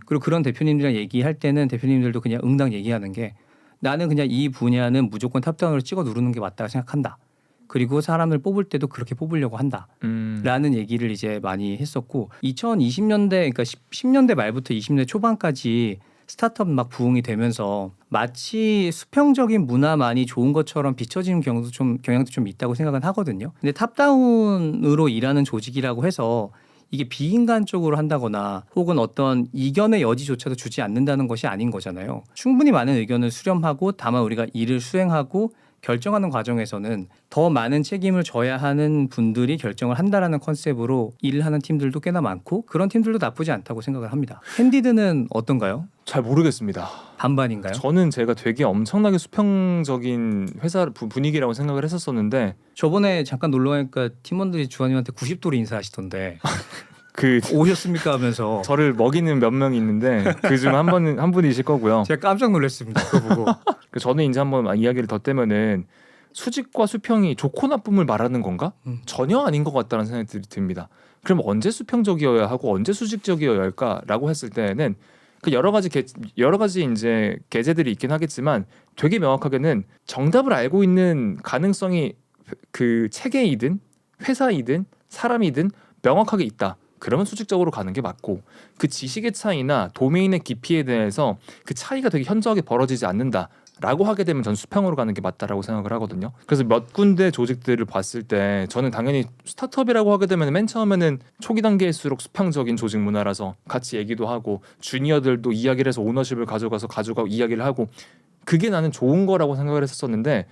그리고 그런 대표님들이랑 얘기할 때는 대표님들도 그냥 응당 얘기하는 게 나는 그냥 이 분야는 무조건 탑다운으로 찍어 누르는 게 맞다고 생각한다. 그리고 사람을 뽑을 때도 그렇게 뽑으려고 한다. 라는 얘기를 이제 많이 했었고 2020년대 그러니까 10년대 말부터 20년대 초반까지 스타트업 막 부흥이 되면서 마치 수평적인 문화만이 좋은 것처럼 비춰지는 경향도 좀 있다고 생각은 하거든요. 근데 탑다운으로 일하는 조직이라고 해서 이게 비인간적으로 한다거나 혹은 어떤 이견의 여지조차도 주지 않는다는 것이 아닌 거잖아요. 충분히 많은 의견을 수렴하고 다만 우리가 일을 수행하고 결정하는 과정에서는 더 많은 책임을 져야 하는 분들이 결정을 한다라는 컨셉으로 일을 하는 팀들도 꽤나 많고 그런 팀들도 나쁘지 않다고 생각을 합니다. 캔디드는 어떤가요? 잘 모르겠습니다. 반반인가요? 저는 제가 되게 엄청나게 수평적인 회사 분위기라고 생각을 했었었는데 저번에 잠깐 놀러 가니까 팀원들이 주원님한테 90도로 인사하시던데 그 오셨습니까 하면서 저를 먹이는 몇 명이 있는데 그중 한 분이실 거고요. 제가 깜짝 놀랐습니다. 그거 보고. 저는 이제 한번 이야기를 덧대면은 수직과 수평이 좋고 나쁨을 말하는 건가? 전혀 아닌 것 같다는 생각이 듭니다. 그럼 언제 수평적이어야 하고 언제 수직적이어야 할까라고 했을 때는 그 여러 가지 이제 계제들이 있긴 하겠지만 되게 명확하게는 정답을 알고 있는 가능성이 그 체계이든 회사이든 사람이든 명확하게 있다. 그러면 수직적으로 가는 게 맞고 그 지식의 차이나 도메인의 깊이에 대해서 그 차이가 되게 현저하게 벌어지지 않는다라고 하게 되면 전 수평으로 가는 게 맞다라고 생각을 하거든요. 그래서 몇 군데 조직들을 봤을 때 저는 당연히 스타트업이라고 하게 되면 맨 처음에는 초기 단계일수록 수평적인 조직 문화라서 같이 얘기도 하고 주니어들도 이야기를 해서 오너십을 가져가서 이야기를 하고 그게 나는 좋은 거라고 생각을 했었는데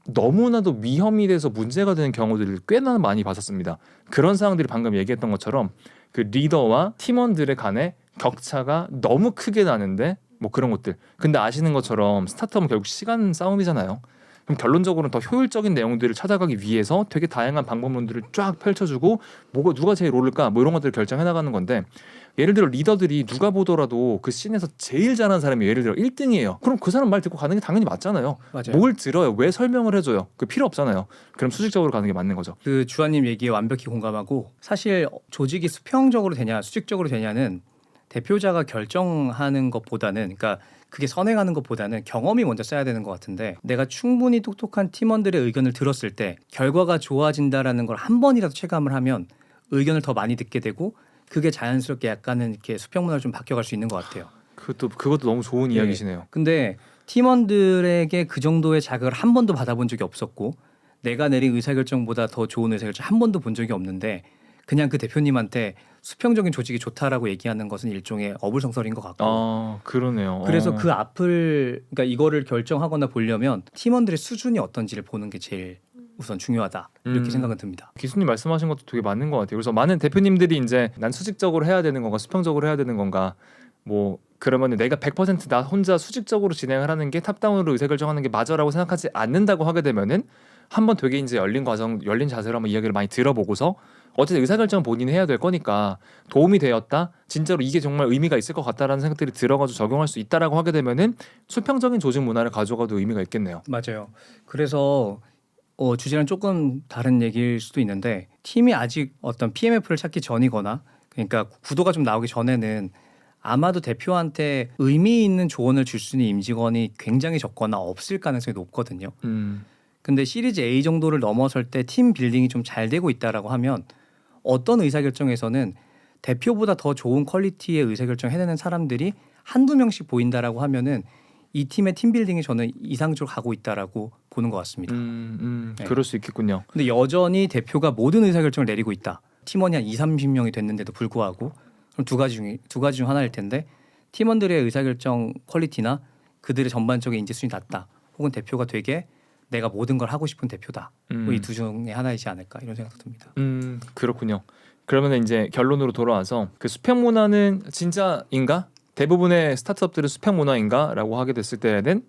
너무나도 위험이 돼서 문제가 되는 경우들을 꽤나 많이 봤었습니다. 그런 상황들이 방금 얘기했던 것처럼 그 리더와 팀원들의 간의 격차가 너무 크게 나는데 뭐 그런 것들. 근데 아시는 것처럼 스타트업은 결국 시간 싸움이잖아요. 그럼 결론적으로는 더 효율적인 내용들을 찾아가기 위해서 되게 다양한 방법론들을 쫙 펼쳐주고 뭐가 누가 제일 오를까 뭐 이런 것들을 결정해 나가는 건데 예를 들어 리더들이 누가 보더라도 그 씬에서 제일 잘하는 사람이 예를 들어 1등이에요. 그럼 그 사람 말 듣고 가는 게 당연히 맞잖아요. 맞아요. 뭘 들어요? 왜 설명을 해줘요? 그 필요 없잖아요. 그럼 수직적으로 가는 게 맞는 거죠. 그 주한님 얘기에 완벽히 공감하고 사실 조직이 수평적으로 되냐 수직적으로 되냐는 대표자가 결정하는 것보다는 그러니까 그게 선행하는 것보다는 경험이 먼저 쌓여야 되는 것 같은데 내가 충분히 똑똑한 팀원들의 의견을 들었을 때 결과가 좋아진다라는 걸 한 번이라도 체감을 하면 의견을 더 많이 듣게 되고 그게 자연스럽게 약간은 이렇게 수평 문화로 좀 바뀌어갈 수 있는 것 같아요. 그것도 너무 좋은 네. 이야기시네요. 근데 팀원들에게 그 정도의 자극을 한 번도 받아본 적이 없었고 내가 내린 의사결정보다 더 좋은 의사결정 한 번도 본 적이 없는데 그냥 그 대표님한테 수평적인 조직이 좋다라고 얘기하는 것은 일종의 어불성설인 것 같고 그러네요. 그래서 그 앞을 그러니까 이거를 결정하거나 보려면 팀원들의 수준이 어떤지를 보는 게 제일 우선 중요하다 이렇게 생각은 듭니다. 기수님 말씀하신 것도 되게 맞는 것 같아요. 그래서 많은 대표님들이 이제 난 수직적으로 해야 되는 건가 수평적으로 해야 되는 건가 뭐 그러면 내가 100%나 혼자 수직적으로 진행을 하는 게 탑다운으로 의사결정하는 게 맞아라고 생각하지 않는다고 하게 되면은 한번 되게 이제 열린 과정, 열린 자세로 한번 이야기를 많이 들어보고서 어쨌든 의사결정은 본인이 해야 될 거니까 도움이 되었다. 진짜로 이게 정말 의미가 있을 것 같다라는 생각들이 들어가지고 적용할 수 있다라고 하게 되면은 수평적인 조직 문화를 가져가도 의미가 있겠네요. 맞아요. 그래서 주제랑 조금 다른 얘기일 수도 있는데 팀이 아직 어떤 PMF를 찾기 전이거나 그러니까 구도가 좀 나오기 전에는 아마도 대표한테 의미 있는 조언을 줄 수 있는 임직원이 굉장히 적거나 없을 가능성이 높거든요. 근데 시리즈 A 정도를 넘어설 때 팀 빌딩이 좀 잘 되고 있다라고 하면 어떤 의사결정에서는 대표보다 더 좋은 퀄리티의 의사결정 해내는 사람들이 한두 명씩 보인다라고 하면은 이 팀의 팀 빌딩이 저는 이상적으로 가고 있다라고 보는 것 같습니다. 네. 그럴 수 있겠군요. 근데 여전히 대표가 모든 의사결정을 내리고 있다. 팀원이 한 20-30명이 됐는데도 불구하고 그럼 두 가지 중 하나일 텐데 팀원들의 의사결정 퀄리티나 그들의 전반적인 인지 수준이 낮다. 혹은 대표가 되게 내가 모든 걸 하고 싶은 대표다. 뭐 이 두 중에 하나이지 않을까 이런 생각도 듭니다. 그렇군요. 그러면 이제 결론으로 돌아와서 그 수평 문화는 진짜인가? 대부분의 스타트업들은 수평 문화인가라고 하게 됐을 때는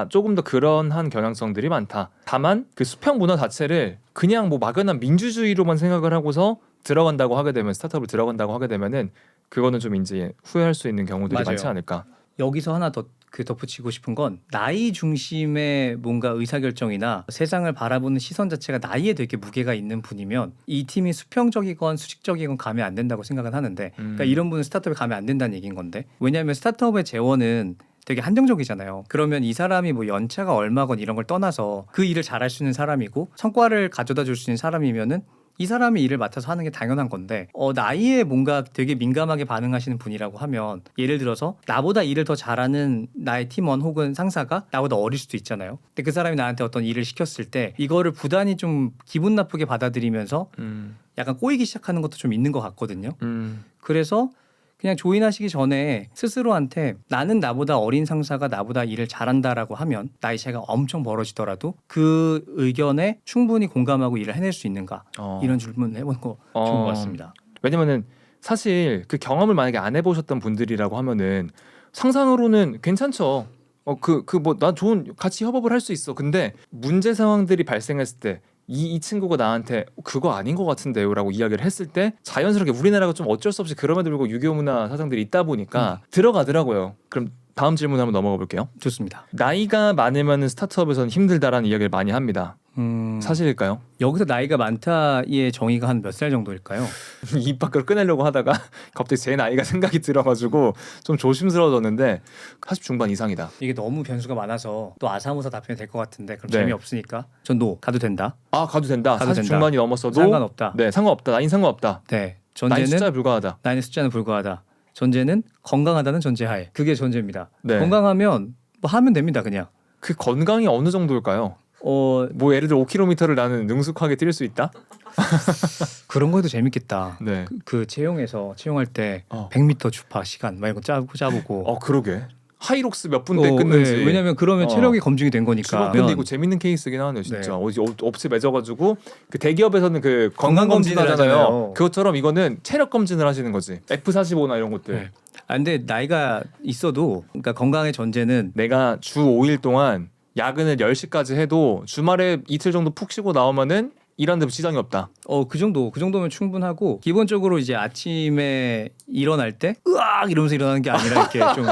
조금 더 그런한 경향성들이 많다. 다만 그 수평 문화 자체를 그냥 뭐 막연한 민주주의로만 생각을 하고서 들어간다고 하게 되면 스타트업을 들어간다고 하게 되면은 그거는 좀 이제 후회할 수 있는 경우들이 맞아요. 많지 않을까. 여기서 하나 더 덧붙이고 싶은 건 나이 중심의 뭔가 의사결정이나 세상을 바라보는 시선 자체가 나이에 되게 무게가 있는 분이면 이 팀이 수평적이건 수직적이건 가면 안 된다고 생각은 하는데 그러니까 이런 분은 스타트업에 가면 안 된다는 얘기인 건데 왜냐하면 스타트업의 재원은 되게 한정적이잖아요. 그러면 이 사람이 뭐 연차가 얼마건 이런 걸 떠나서 그 일을 잘할 수 있는 사람이고 성과를 가져다 줄 수 있는 사람이면은 이 사람이 일을 맡아서 하는 게 당연한 건데 나이에 뭔가 되게 민감하게 반응하시는 분이라고 하면 예를 들어서 나보다 일을 더 잘하는 나의 팀원 혹은 상사가 나보다 어릴 수도 있잖아요. 근데 그 사람이 나한테 어떤 일을 시켰을 때 이거를 부단히 좀 기분 나쁘게 받아들이면서 약간 꼬이기 시작하는 것도 좀 있는 것 같거든요. 그래서 그냥 조인하시기 전에 스스로한테 나는 나보다 어린 상사가 나보다 일을 잘한다라고 하면 나이 차이가 엄청 벌어지더라도 그 의견에 충분히 공감하고 일을 해낼 수 있는가 이런 질문을 해보는 거 좋은 것 같습니다. 왜냐면은 사실 그 경험을 만약에 안 해보셨던 분들이라고 하면은 상상으로는 괜찮죠. 뭐 나 좋은 같이 협업을 할 수 있어. 근데 문제 상황들이 발생했을 때 이 친구가 나한테 그거 아닌 것 같은데요 라고 이야기를 했을 때 자연스럽게 우리나라가 좀 어쩔 수 없이 그럼에도 불구하고 유교 문화 사상들이 있다 보니까 들어가더라고요. 그럼 다음 질문 한번 넘어가 볼게요. 좋습니다. 나이가 많으면 스타트업에서는 힘들다라는 이야기를 많이 합니다. 사실일까요? 여기서 나이가 많다의 정의가 한 몇 살 정도일까요? 입 밖으로 꺼내려고 하다가 갑자기 제 나이가 생각이 들어가지고 좀 조심스러워졌는데 40 중반 이상이다. 이게 너무 변수가 많아서 또 아사무사 답변이 될 것 같은데 그럼 네. 재미없으니까 전 노 가도 된다. 가도 된다. 가도 40 된다. 중반이 넘었어도 상관없다. 네, 상관없다. 나이는 상관없다. 네. 나이 전제는 숫자에 불과하다. 나이의 숫자는 불과하다. 전제는 건강하다는 전제하에 그게 전제입니다. 네. 건강하면 뭐 하면 됩니다 그냥. 그 건강이 어느 정도일까요? 뭐 예를 들어 5km를 나는 능숙하게 뛸 수 있다? 그런 거도 재밌겠다. 네. 그 채용할 때 어. 100m 주파 시간 막 이런 거 짜보고 그러게. 하이록스 몇 분대 끊는지. 네. 왜냐면 그러면 체력이 검증이 된 거니까. 주먹근데 이거 재밌는 케이스긴 하네요, 진짜. 네. 어디 업체 맺어가지고 그 대기업에서는 그 건강 건강검진을 검진하잖아요. 하잖아요. 그것처럼 이거는 체력 검진을 하시는 거지. F45나 이런 것들. 네. 아, 근데 나이가 있어도 그러니까 건강의 전제는 내가 주 5일 동안 야근을 10시까지 해도 주말에 이틀 정도 푹 쉬고 나오면은 일하는데 지장이 없다. 그 정도면 충분하고 기본적으로 이제 아침에 일어날 때 으악 이러면서 일어나는 게 아니라 이렇게 좀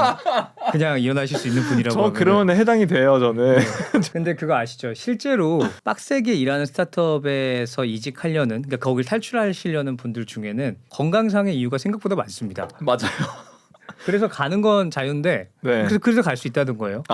그냥 일어나실 수 있는 분이라고 저 하면은. 그러면 해당이 돼요, 저는. 근데 그거 아시죠? 실제로 빡세게 일하는 스타트업에서 이직하려는 그러니까 거길 탈출하시려는 분들 중에는 건강상의 이유가 생각보다 많습니다. 맞아요. 그래서 가는 건 자유인데 네. 그래서 갈 수 있다는 거예요.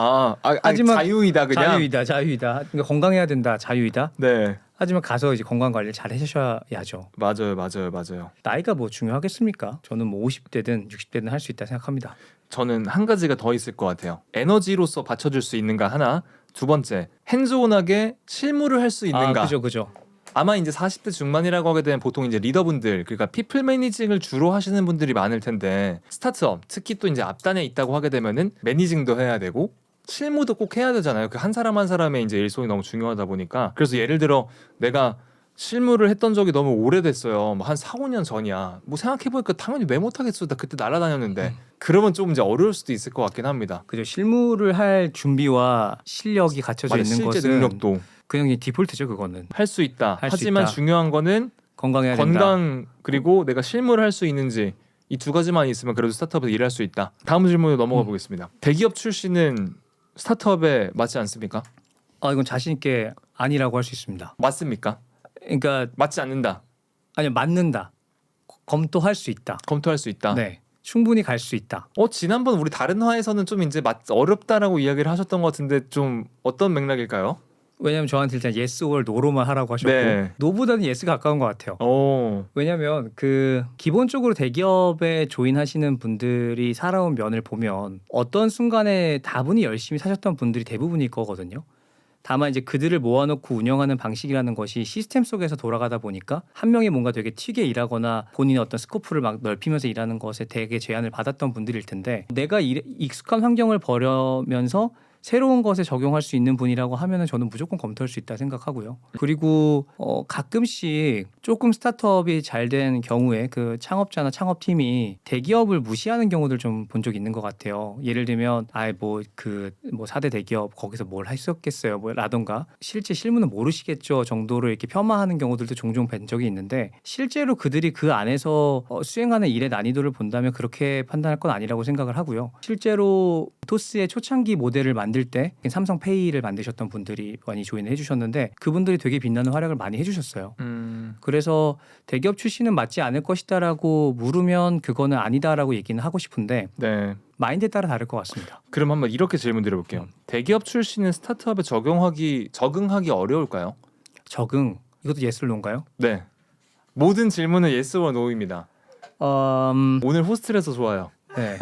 하지만 자유이다 그냥. 자유이다. 그러니까 건강해야 된다. 자유이다. 네. 하지만 가서 이제 건강 관리를 잘 해주셔야죠. 맞아요. 나이가 뭐 중요하겠습니까? 저는 뭐 50대든 60대든 할 수 있다 생각합니다. 저는 한 가지가 더 있을 것 같아요. 에너지로서 받쳐줄 수 있는가 하나. 두 번째, 핸즈온하게 실무를 할 수 있는가. 그죠. 아마 이제 40대 중반이라고 하게 되면 보통 이제 리더분들, 그러니까 피플 매니징을 주로 하시는 분들이 많을 텐데 스타트업, 특히 또 이제 앞단에 있다고 하게 되면은 매니징도 해야 되고 실무도 꼭 해야 되잖아요. 그 한 사람 한 사람의 이제 일손이 너무 중요하다 보니까. 그래서 예를 들어 내가 실무를 했던 적이 너무 오래됐어요. 뭐 한 4, 5년 전이야. 뭐 생각해보니까 당연히 왜 못하겠어. 나 그때 날아다녔는데. 그러면 좀 이제 어려울 수도 있을 것 같긴 합니다. 그죠. 실무를 할 준비와 실력이 갖춰져 맞아, 있는 실제 것은 능력도 그냥 디폴트죠. 그거는 할 수 있다. 할수 하지만 있다. 중요한 거는 건강해야 된다. 건강 그리고 내가 실무를 할 수 있는지 이 두 가지만 있으면 그래도 스타트업에서 일할 수 있다. 다음 질문으로 넘어가 보겠습니다. 대기업 출신은 스타트업에 맞지 않습니까? 이건 자신 있게 아니라고 할 수 있습니다. 맞습니까? 그러니까 맞지 않는다. 아니 맞는다. 검토할 수 있다. 검토할 수 있다. 네, 충분히 갈 수 있다. 지난번 우리 다른 화에서는 좀 이제 어렵다라고 이야기를 하셨던 것 같은데 좀 어떤 맥락일까요? 왜냐하면 저한테 일단 yes or no로만 하라고 하셨고 네. no보다는 yes가 가까운 것 같아요. 오. 왜냐하면 그 기본적으로 대기업에 조인하시는 분들이 살아온 면을 보면 어떤 순간에 다분히 열심히 사셨던 분들이 대부분일 거거든요. 다만 이제 그들을 모아놓고 운영하는 방식이라는 것이 시스템 속에서 돌아가다 보니까 한 명이 뭔가 되게 튀게 일하거나 본인의 어떤 스코프를 막 넓히면서 일하는 것에 되게 제한을 받았던 분들일 텐데 내가 익숙한 환경을 버려면서 새로운 것에 적용할 수 있는 분이라고 하면은 저는 무조건 검토할 수 있다 생각하고요. 그리고 가끔씩 조금 스타트업이 잘 된 경우에 그 창업자나 창업팀이 대기업을 무시하는 경우들 좀 본 적이 있는 것 같아요. 예를 들면 뭐 4대 대기업 거기서 뭘 했었겠어요 라던가 실제 실무는 모르시겠죠 정도로 이렇게 폄하하는 경우들도 종종 뵌 적이 있는데 실제로 그들이 그 안에서 수행하는 일의 난이도를 본다면 그렇게 판단할 건 아니라고 생각을 하고요. 실제로 토스의 초창기 모델을 만들 때 삼성페이를 만드셨던 분들이 많이 조인을 해주셨는데 그분들이 되게 빛나는 활약을 많이 해주셨어요. 그래서 대기업 출신은 맞지 않을 것이다라고 물으면 그거는 아니다라고 얘기는 하고 싶은데 네. 마인드에 따라 다를 것 같습니다. 그럼 한번 이렇게 질문 드려볼게요. 대기업 출신은 스타트업에 적응하기 어려울까요? 이것도 yes or no인가요? 네. 모든 질문은 예스와 노입니다. 오늘 호스텔에서 좋아요. 네.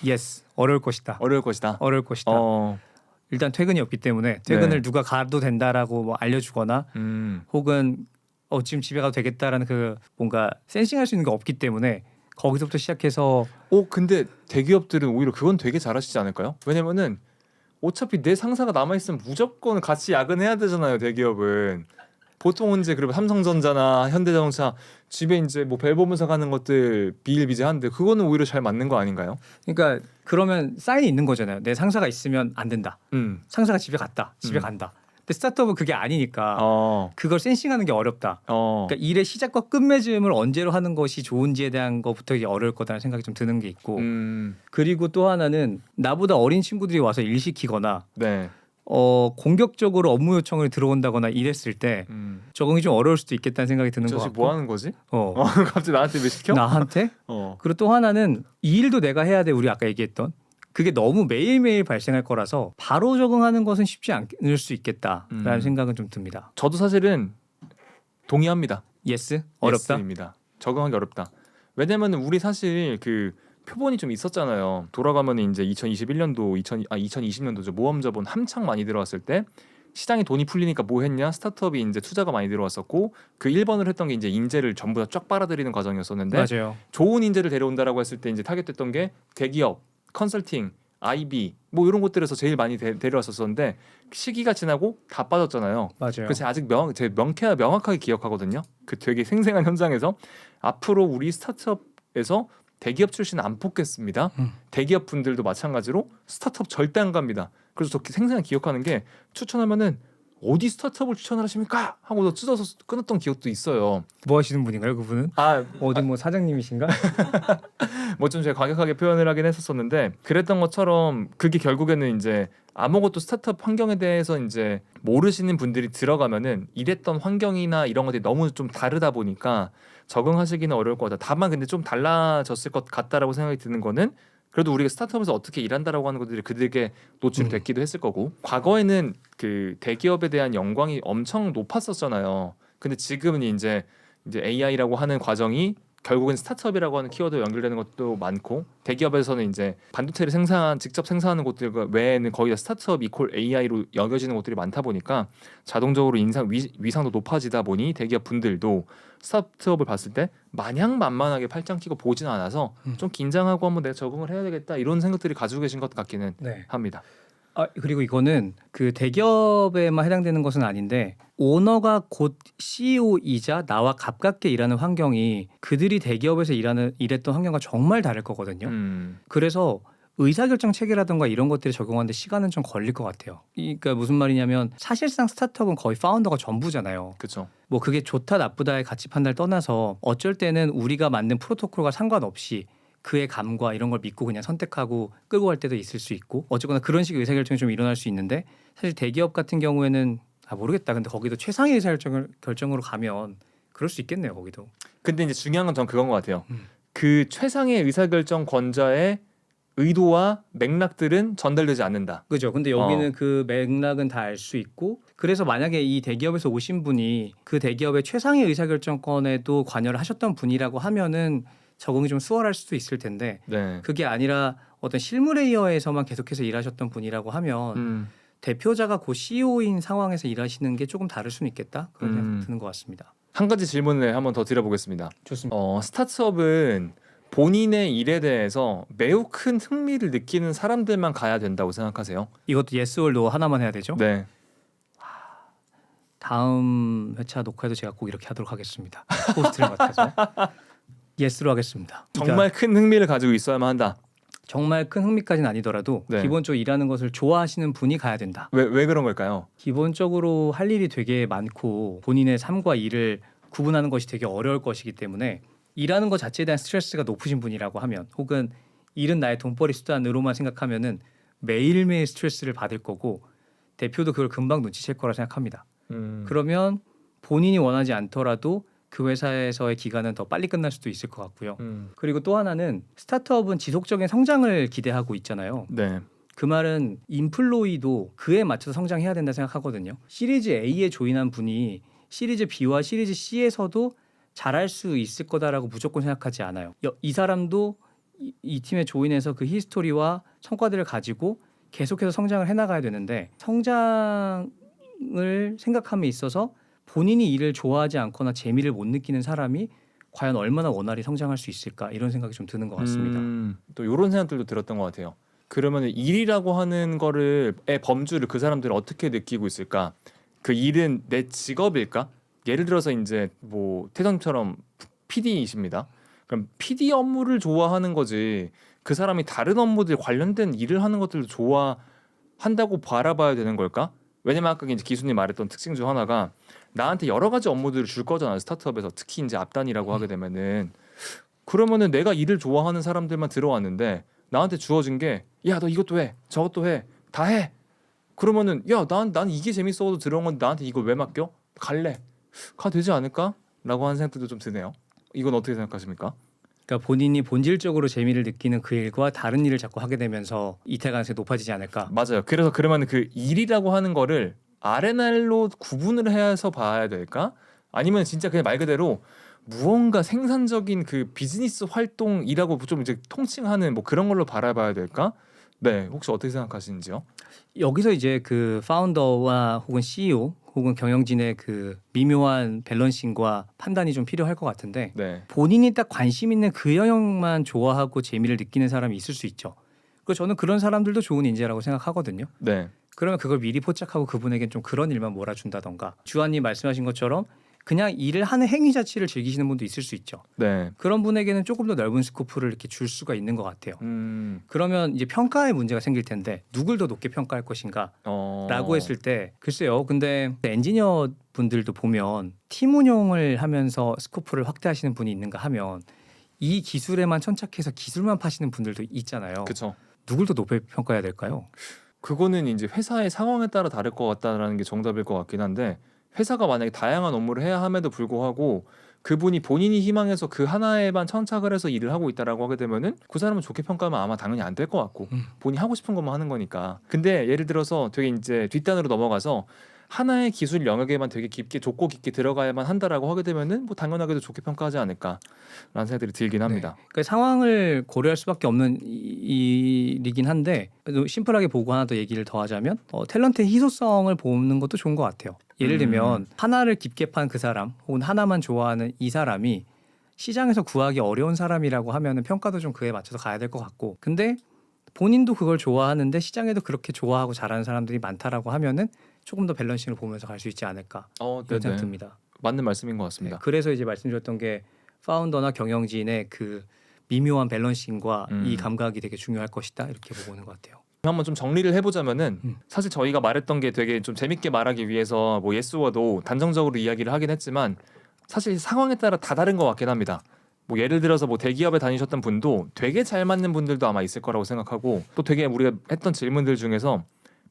yes. 어려울 것이다. 어려울 것이다. 일단 퇴근이 없기 때문에 퇴근을 누가 가도 된다라고 뭐 알려주거나 혹은 지금 집에 가도 되겠다라는 그 뭔가 센싱할 수 있는 게 없기 때문에 거기서부터 시작해서 근데 대기업들은 오히려 그건 되게 잘하시지 않을까요? 왜냐면은 어차피 내 상사가 남아있으면 무조건 같이 야근해야 되잖아요. 대기업은 보통은 이제 그리고 삼성전자나 현대자동차 집에 이제 뭐 벨 보면서 가는 것들 비일비재한데 그거는 오히려 잘 맞는 거 아닌가요? 그러니까 그러면 사인이 있는 거잖아요. 내 상사가 있으면 안 된다. 상사가 집에 갔다. 집에 간다. 근데 스타트업은 그게 아니니까 그걸 센싱하는 게 어렵다. 그러니까 일의 시작과 끝맺음을 언제로 하는 것이 좋은지에 대한 것부터 이제 어려울 거다라는 생각이 좀 드는 게 있고 그리고 또 하나는 나보다 어린 친구들이 와서 일 시키거나 네. 공격적으로 업무 요청을 들어온다거나 이랬을 때 적응이 좀 어려울 수도 있겠다는 생각이 드는 것 저씨 같고 뭐 하는 거지? 어. 갑자기 나한테 왜 시켜? 나한테? 그리고 또 하나는 이 일도 내가 해야 돼. 우리 아까 얘기했던 그게 너무 매일매일 발생할 거라서 바로 적응하는 것은 쉽지 않을 수 있겠다라는 생각은 좀 듭니다. 저도 사실은 동의합니다. 예스? 어렵다? 예스입니다. 적응하기 어렵다. 왜냐면 우리 사실 그 표본이 좀 있었잖아요. 돌아가면 이제 2021년도 2020년도죠. 모험 자본 한창 많이 들어왔을 때 시장에 돈이 풀리니까 뭐 했냐? 스타트업이 이제 투자가 많이 들어왔었고 그 1번을 했던 게 이제 인재를 전부 다 쫙 빨아들이는 과정이었었는데 맞아요. 좋은 인재를 데려온다라고 했을 때 이제 타겟됐던 게 대기업, 컨설팅 IB 뭐 이런 곳들에서 제일 많이 데려왔었었는데 시기가 지나고 다 빠졌잖아요. 맞아요. 그래서 아직 제 명확하게 기억하거든요. 그 되게 생생한 현장에서 앞으로 우리 스타트업에서 대기업 출신 안 뽑겠습니다. 대기업 분들도 마찬가지로 스타트업 절대 안 갑니다. 그래서 저 생생한 기억하는 게 추천하면은 어디 스타트업을 추천을 하십니까? 하고 찢어서 끊었던 기억도 있어요. 뭐 하시는 분인가요, 그분은? 어디 뭐 사장님이신가? 뭐 좀 제가 과격하게 표현을 하긴 했었었는데 그랬던 것처럼 그게 결국에는 이제 아무것도 스타트업 환경에 대해서 이제 모르시는 분들이 들어가면은 일했던 환경이나 이런 것들이 너무 좀 다르다 보니까 적응하시기는 어려울 것 같다. 다만 근데 좀 달라졌을 것 같다라고 생각이 드는 거는 그래도 우리가 스타트업에서 어떻게 일한다라고 하는 것들이 그들에게 노출됐기도 했을 거고 과거에는 그 대기업에 대한 영광이 엄청 높았었잖아요. 근데 지금은 이제 AI라고 하는 과정이 결국엔 스타트업이라고 하는 키워드와 연결되는 것도 많고 대기업에서는 이제 반도체를 직접 생산하는 곳들 외에는 거의 다 스타트업 이퀄 AI로 여겨지는 곳들이 많다 보니까 자동적으로 위상도 높아지다 보니 대기업 분들도 스타트업을 봤을 때 마냥 만만하게 팔짱 끼고 보지는 않아서 좀 긴장하고 한번 내가 적응을 해야 되겠다 이런 생각들이 가지고 계신 것 같기는 네. 합니다. 그리고 이거는 그 대기업에만 해당되는 것은 아닌데 오너가 곧 CEO이자 나와 가깝게 일하는 환경이 그들이 대기업에서 일했던 환경과 정말 다를 거거든요. 그래서 의사결정 체계라든가 이런 것들이 적용하는데 시간은 좀 걸릴 것 같아요. 그러니까 무슨 말이냐면 사실상 스타트업은 거의 파운더가 전부잖아요. 그렇죠. 뭐 그게 좋다 나쁘다의 가치 판단을 떠나서 어쩔 때는 우리가 만든 프로토콜과 상관없이 그의 감과 이런 걸 믿고 그냥 선택하고 끌고 갈 때도 있을 수 있고 어쨌거나 그런 식의 의사결정이 좀 일어날 수 있는데 사실 대기업 같은 경우에는 모르겠다. 근데 거기도 최상의 의사결정으로 가면 그럴 수 있겠네요. 거기도. 근데 이제 중요한 건 전 그건 것 같아요. 그 최상의 의사결정 권자의 의도와 맥락들은 전달되지 않는다. 그죠. 근데 여기는 그 맥락은 다 알 수 있고 그래서 만약에 이 대기업에서 오신 분이 그 대기업의 최상의 의사결정권에도 관여를 하셨던 분이라고 하면은 적응이 좀 수월할 수도 있을 텐데 네. 그게 아니라 어떤 실무 레이어에서만 계속해서 일하셨던 분이라고 하면 대표자가 고 CEO인 상황에서 일하시는 게 조금 다를 수는 있겠다. 그런 생각이 드는 것 같습니다. 한 가지 질문을 한번 더 드려보겠습니다. 좋습니다. 스타트업은 본인의 일에 대해서 매우 큰 흥미를 느끼는 사람들만 가야 된다고 생각하세요? 이것도 yes or no 하나만 해야 되죠? 네. 다음 회차 녹화에도 제가 꼭 이렇게 하도록 하겠습니다. 호스트를 맡아서 yes로 하겠습니다. 정말 큰 흥미를 가지고 있어야만 한다. 정말 큰 흥미까지는 아니더라도 네. 기본적으로 일하는 것을 좋아하시는 분이 가야 된다. 왜 그런 걸까요? 기본적으로 할 일이 되게 많고 본인의 삶과 일을 구분하는 것이 되게 어려울 것이기 때문에 일하는 것 자체에 대한 스트레스가 높으신 분이라고 하면 혹은 일은 나의 돈벌이 수단으로만 생각하면은 매일매일 스트레스를 받을 거고 대표도 그걸 금방 눈치챌 거라 생각합니다. 그러면 본인이 원하지 않더라도 그 회사에서의 기간은 더 빨리 끝날 수도 있을 것 같고요. 그리고 또 하나는 스타트업은 지속적인 성장을 기대하고 있잖아요. 네. 그 말은 인플로이도 그에 맞춰서 성장해야 된다 생각하거든요. 시리즈 A에 조인한 분이 시리즈 B와 시리즈 C에서도 잘할 수 있을 거다라고 무조건 생각하지 않아요. 이 사람도 이 팀에 조인해서 그 히스토리와 성과들을 가지고 계속해서 성장을 해나가야 되는데 성장을 생각함에 있어서 본인이 일을 좋아하지 않거나 재미를 못 느끼는 사람이 과연 얼마나 원활히 성장할 수 있을까 이런 생각이 좀 드는 것 같습니다. 또 이런 생각들도 들었던 것 같아요. 그러면 일이라고 하는 거를 범주를 그 사람들은 어떻게 느끼고 있을까? 그 일은 내 직업일까? 예를 들어서 이제 뭐 태정처럼 PD이십니다. 그럼 PD 업무를 좋아하는 거지 그 사람이 다른 업무들 관련된 일을 하는 것들도 좋아한다고 바라봐야 되는 걸까? 왜냐면 아까 이제 기수님 말했던 특징 중 하나가 나한테 여러 가지 업무들을 줄 거잖아요. 스타트업에서 특히 이제 앞단이라고 하게 되면은 그러면은 내가 일을 좋아하는 사람들만 들어왔는데 나한테 주어진 게 야 너 이것도 해 저것도 해 다 해. 그러면은 야 난 이게 재밌어서 들어온 건데 나한테 이걸 왜 맡겨? 갈래. 가 되지 않을까?라고 하는 생각도 좀 드네요. 이건 어떻게 생각하십니까? 그러니까 본인이 본질적으로 재미를 느끼는 그 일과 다른 일을 자꾸 하게 되면서 이탈 가능성이 높아지지 않을까? 맞아요. 그래서 그러면 그 일이라고 하는 거를 R&R로 구분을 해서 봐야 될까? 아니면 진짜 그냥 말 그대로 무언가 생산적인 그 비즈니스 활동이라고 좀 이제 통칭하는 뭐 그런 걸로 바라봐야 될까? 네, 혹시 어떻게 생각하시는지요? 여기서 이제 그 파운더와 혹은 CEO 혹은 경영진의 그 미묘한 밸런싱과 판단이 좀 필요할 것 같은데 네, 본인이 딱 관심 있는 그 영역만 좋아하고 재미를 느끼는 사람이 있을 수 있죠. 그리고 저는 그런 사람들도 좋은 인재라고 생각하거든요. 네. 그러면 그걸 미리 포착하고 그분에겐 좀 그런 일만 몰아준다던가 주한님 말씀하신 것처럼 그냥 일을 하는 행위 자체를 즐기시는 분도 있을 수 있죠. 네. 그런 분에게는 조금 더 넓은 스코프를 이렇게 줄 수가 있는 것 같아요. 그러면 이제 평가의 문제가 생길 텐데 누굴 더 높게 평가할 것인가 라고 했을 때 글쎄요. 근데 엔지니어 분들도 보면 팀 운영을 하면서 스코프를 확대하시는 분이 있는가 하면 이 기술에만 천착해서 기술만 파시는 분들도 있잖아요. 그렇죠. 누굴 더 높게 평가해야 될까요? 그거는 이제 회사의 상황에 따라 다를 것 같다라는 게 정답일 것 같긴 한데 회사가 만약에 다양한 업무를 해야 함에도 불구하고 그분이 본인이 희망해서 그 하나에만 천착을 해서 일을 하고 있다라고 하게 되면은 그 사람은 좋게 평가하면 아마 당연히 안 될 것 같고 본인이 하고 싶은 것만 하는 거니까. 근데 예를 들어서 되게 이제 뒷단으로 넘어가서 하나의 기술 영역에만 되게 깊게 좁고 깊게 들어가야만 한다라고 하게 되면은 뭐 당연하게도 좋게 평가하지 않을까라는 생각들이 들긴 합니다. 그 상황을 고려할 수밖에 없는 일이긴 한데 심플하게 보고 하나 더 얘기를 더 하자면 탤런트의 희소성을 보는 것도 좋은 것 같아요. 예를 들면 하나를 깊게 판 그 사람 혹은 하나만 좋아하는 이 사람이 시장에서 구하기 어려운 사람이라고 하면은 평가도 좀 그에 맞춰서 가야 될 것 같고 근데 본인도 그걸 좋아하는데 시장에도 그렇게 좋아하고 잘하는 사람들이 많다라고 하면은 조금 더 밸런싱을 보면서 갈 수 있지 않을까 이런 생각 네네. 듭니다. 맞는 말씀인 것 같습니다. 그래서 이제 말씀드렸던 게 파운더나 경영진의 그 미묘한 밸런싱과 이 감각이 되게 중요할 것이다 이렇게 보고 있는 것 같아요. 한번 좀 정리를 해보자면은 사실 저희가 말했던 게 되게 좀 재밌게 말하기 위해서 뭐 예스워도 단정적으로 이야기를 하긴 했지만 사실 상황에 따라 다 다른 것 같긴 합니다. 뭐 예를 들어서 뭐 대기업에 다니셨던 분도 되게 잘 맞는 분들도 아마 있을 거라고 생각하고 또 되게 우리가 했던 질문들 중에서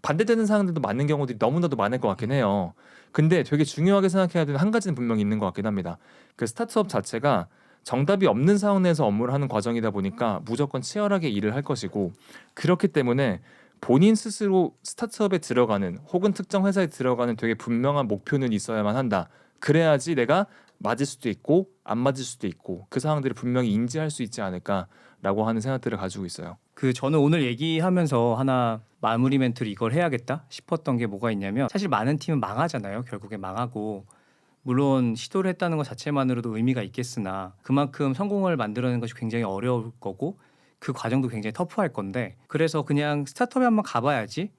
반대되는 사람들도 많은 경우들이 너무나도 많을 것 같긴 해요. 근데 되게 중요하게 생각해야 되는 한 가지는 분명히 있는 것 같긴 합니다. 그 스타트업 자체가 정답이 없는 상황 내에서 업무를 하는 과정이다 보니까 무조건 치열하게 일을 할 것이고 그렇기 때문에 본인 스스로 스타트업에 들어가는 혹은 특정 회사에 들어가는 되게 분명한 목표는 있어야만 한다. 그래야지 내가 맞을 수도 있고 안 맞을 수도 있고 그 상황들을 분명히 인지할 수 있지 않을까라고 하는 생각들을 가지고 있어요. 저는 오늘 얘기하면서 하나 마무리 멘트로 이걸 해야겠다 싶었던 게 뭐가 있냐면 사실 많은 팀은 망하잖아요. 결국에 망하고 물론 시도를 했다는 것 자체만으로도 의미가 있겠으나 그만큼 성공을 만들어내는 것이 굉장히 어려울 거고 그 과정도 굉장히 터프할 건데 그래서 그냥 스타트업에 한번 가봐야지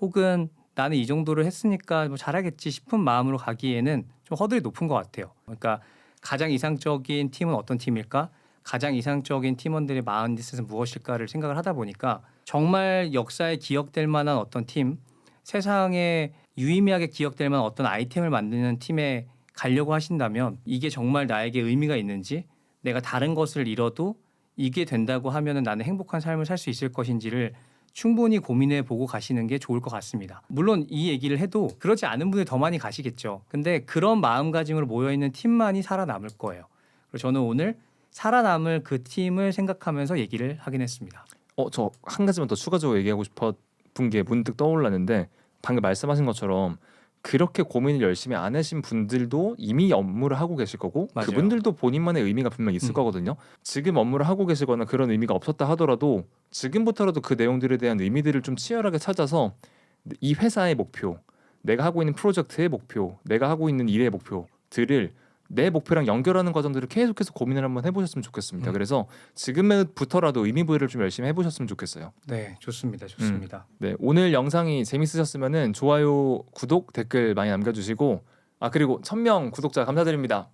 혹은 나는 이 정도를 했으니까 뭐 잘하겠지 싶은 마음으로 가기에는 좀 허들이 높은 것 같아요. 그러니까 가장 이상적인 팀은 어떤 팀일까? 가장 이상적인 팀원들의 마인드셋은 무엇일까를 생각을 하다 보니까 정말 역사에 기억될 만한 어떤 팀, 세상에 유의미하게 기억될 만한 어떤 아이템을 만드는 팀에 가려고 하신다면 이게 정말 나에게 의미가 있는지 내가 다른 것을 잃어도 이게 된다고 하면은 나는 행복한 삶을 살 수 있을 것인지를 충분히 고민해 보고 가시는 게 좋을 것 같습니다. 물론 이 얘기를 해도 그렇지 않은 분들이 더 많이 가시겠죠. 근데 그런 마음가짐으로 모여있는 팀만이 살아남을 거예요. 그래서 저는 오늘 살아남을 그 팀을 생각하면서 얘기를 하긴 했습니다. 저 한 가지만 더 추가적으로 얘기하고 싶었던 게 문득 떠올랐는데 방금 말씀하신 것처럼 그렇게 고민을 열심히 안 하신 분들도 이미 업무를 하고 계실 거고 맞아요. 그분들도 본인만의 의미가 분명히 있을 거거든요. 지금 업무를 하고 계시거나 그런 의미가 없었다 하더라도 지금부터라도 그 내용들에 대한 의미들을 좀 치열하게 찾아서 이 회사의 목표, 내가 하고 있는 프로젝트의 목표, 내가 하고 있는 일의 목표들을 내 목표랑 연결하는 과정들을 계속해서 고민을 한번 해보셨으면 좋겠습니다. 그래서 지금부터라도 의미 부여를 좀 열심히 해보셨으면 좋겠어요. 네, 좋습니다. 좋습니다. 네, 오늘 영상이 재밌으셨으면은 좋아요, 구독, 댓글 많이 남겨주시고 그리고 1000명 구독자 감사드립니다.